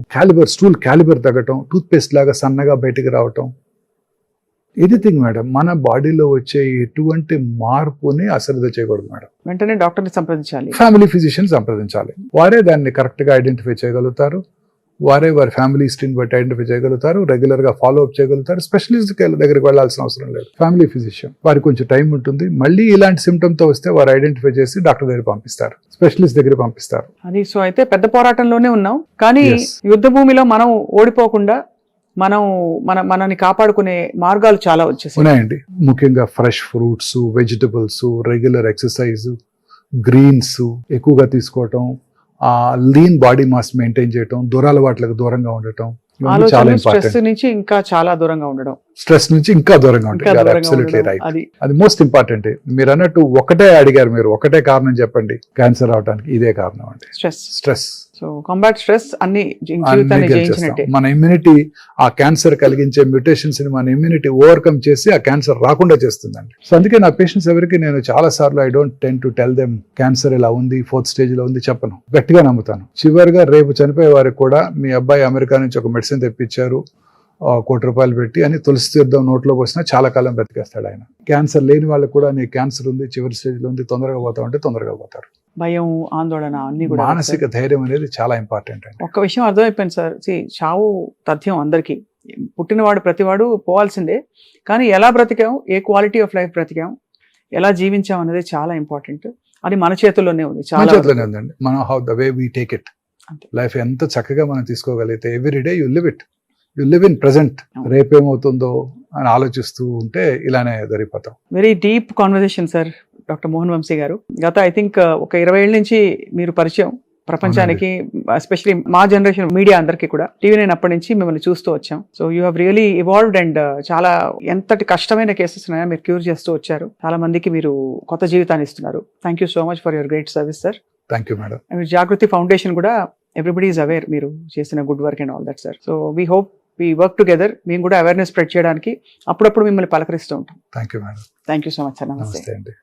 స్టూల్ క్యాలిబర్ తగ్గటం, టూత్ పేస్ట్ లాగా సన్నగా బయటికి రావటం, ఎనీథింగ్ మేడం. మన బాడీలో వచ్చే ఎటువంటి మార్పుని అశ్రద్ధ చేయకూడదు మేడం. వెంటనే డాక్టర్ని సంప్రదించాలి, ఫ్యామిలీ ఫిజిషియన్ సంప్రదించాలి. వారే దాన్ని కరెక్ట్ గా ఐడెంటిఫై చేయగలుగుతారు, వారే వారి ఫ్యామిలీ హిస్టరీని బట్టి ఐడెంటిఫై చేయగలుగుతారు, రెగ్యులర్ గా ఫాలో అప్ చేయగలుగుతారు. స్పెషలిస్ట్ దగ్గరికి వెళ్లాల్సిన అవసరం లేదు. ఫ్యామిలీ ఫిజిషియన్ వారికి కొంచెం టైం ఉంటుంది. మళ్ళీ ఇలాంటి సిమ్టమ్ తో వస్తే వారు ఐడెంటిఫై చేసి డాక్టర్ దగ్గర పంపిస్తారు, స్పెషలిస్ట్ దగ్గర పంపిస్తారు. అది సో అయితే పెద్ద పోరాటంలోనే ఉన్నాం, కానీ యుద్ధ భూమిలో మనం ఓడిపోకుండా మనని కాపాడుకునే మార్గాలు చాలా వచ్చేసాయి ఉన్నాయండి. ముఖ్యంగా fresh fruits, vegetables, regular exercise, greens ఎక్కువగా తీసుకోవటం, లీన్ బాడీ మాస్ మెయింటైన్ చేయటం, దురలవాట్లకు దూరంగా ఉండటం, చాలా స్ట్రెస్ నుంచి ఇంకా చాలా దూరంగా ఉండడం, స్ట్రెస్ నుంచి ఇంకా దూరంగా ఉంటాయి. అబ్సల్యూట్లీ రైట్, అది మోస్ట్ ఇంపార్టెంట్. మీరు అన్నట్టు ఒకటే అడిగారు, మీరు ఒకటే కారణం చెప్పండి క్యాన్సర్ అవడానికి, ఇదే కారణం అండి, స్ట్రెస్. సో కాంబాట్ స్ట్రెస్ అన్ని జీవితాన్ని జయించినట్టే. మన ఇమ్యూనిటీ ఆ క్యాన్సర్ కలిగించే మ్యూటేషన్స్ ని మన ఇమ్యూనిటీ ఓవర్కమ్ చేసి ఆ క్యాన్సర్ రాకుండా చేస్తుందండి. సో అందుకే నా పేషెంట్స్ ఎవరికి నేను చాలా సార్లు I don't tend to tell them cancer ఇలా ఉంది, 4th stage లో ఉంది చెప్పను, గట్టిగా నమ్ముతాను. చివరిగా రేపు చనిపోయే వారికి కూడా మీ అబ్బాయి అమెరికా నుంచి ఒక మెడిసిన్ తెప్పించారు, ₹1 కోటి పెట్టి అని తులసి తీర్థం నోట్లో పోసినా చాలా కాలం బ్రతికేస్తాడు ఆయన. క్యాన్సర్ లేని వాళ్ళకి కూడా నీకు క్యాన్సర్ ఉంది, చివరి స్టేజ్లో ఉంది, తొందరగా పోతావు అంటే తొందరగా పోతారు. భయం, ఆందోళన అన్ని కూడా మానసిక ధైర్యం అనేది చాలా ఇంపార్టెంట్ అండి. ఒక్క విషయం అర్థమైపోయింది సార్. చావు తథ్యం అందరికీ, పుట్టినవాడు ప్రతివాడు పోవాల్సిందే. కానీ ఎలా బ్రతికాం, ఏ క్వాలిటీ ఆఫ్ లైఫ్ బ్రతికాం, ఎలా జీవించాం అనేది చాలా ఇంపార్టెంట్. అది మన చేతుల్లోనే ఉంది. మన చేతిలోనే ఉందండి. మనం how the way we take it. అంతే. లైఫ్ ఎంత చక్కగా మనం తీసుకోగలిగితే every day you live it, you live in present. రేపేమవుతుందో అని ఆలోచిస్తూ ఉంటే ఇలానే జరిగిపోతాం. Very deep conversation sir doctor Mohan Vamsi గారు. గత ఐ థింక్ ఒక 20 ఏళ్ళ నుంచి మీరు పరిచయం ప్రపంచానికి, ఎస్పెషలీ మా జనరేషన్ మీడియా అందరికీ కూడా. TV9 అప్పటి నుంచి మిమ్మల్ని చూస్తూ వచ్చాం. So you have really evolved and చాలా ఎంతటి కష్టమైన కేసెస్ ఉన్నాయో మీరు క్యూర్ చేస్తూ వచ్చారు. చాలా మందికి మీరు కొత్త జీవితాన్ని ఇస్తున్నారు. Thank you so much for your great service sir. Thank you madam. Jagruti foundation కూడా ఎవ్రీబడి ఈజ్ అవేర్ మీరు చేసిన good work and all that sir. So we hope we work together. మేము కూడా అవేర్నెస్ స్ప్రెడ్ చేయడానికి అప్పుడప్పుడు మిమ్మల్ని పలకరిస్తూ ఉంటాం. Thank you madam. Thank you so much sir. నమస్తే. నమస్తే అండి.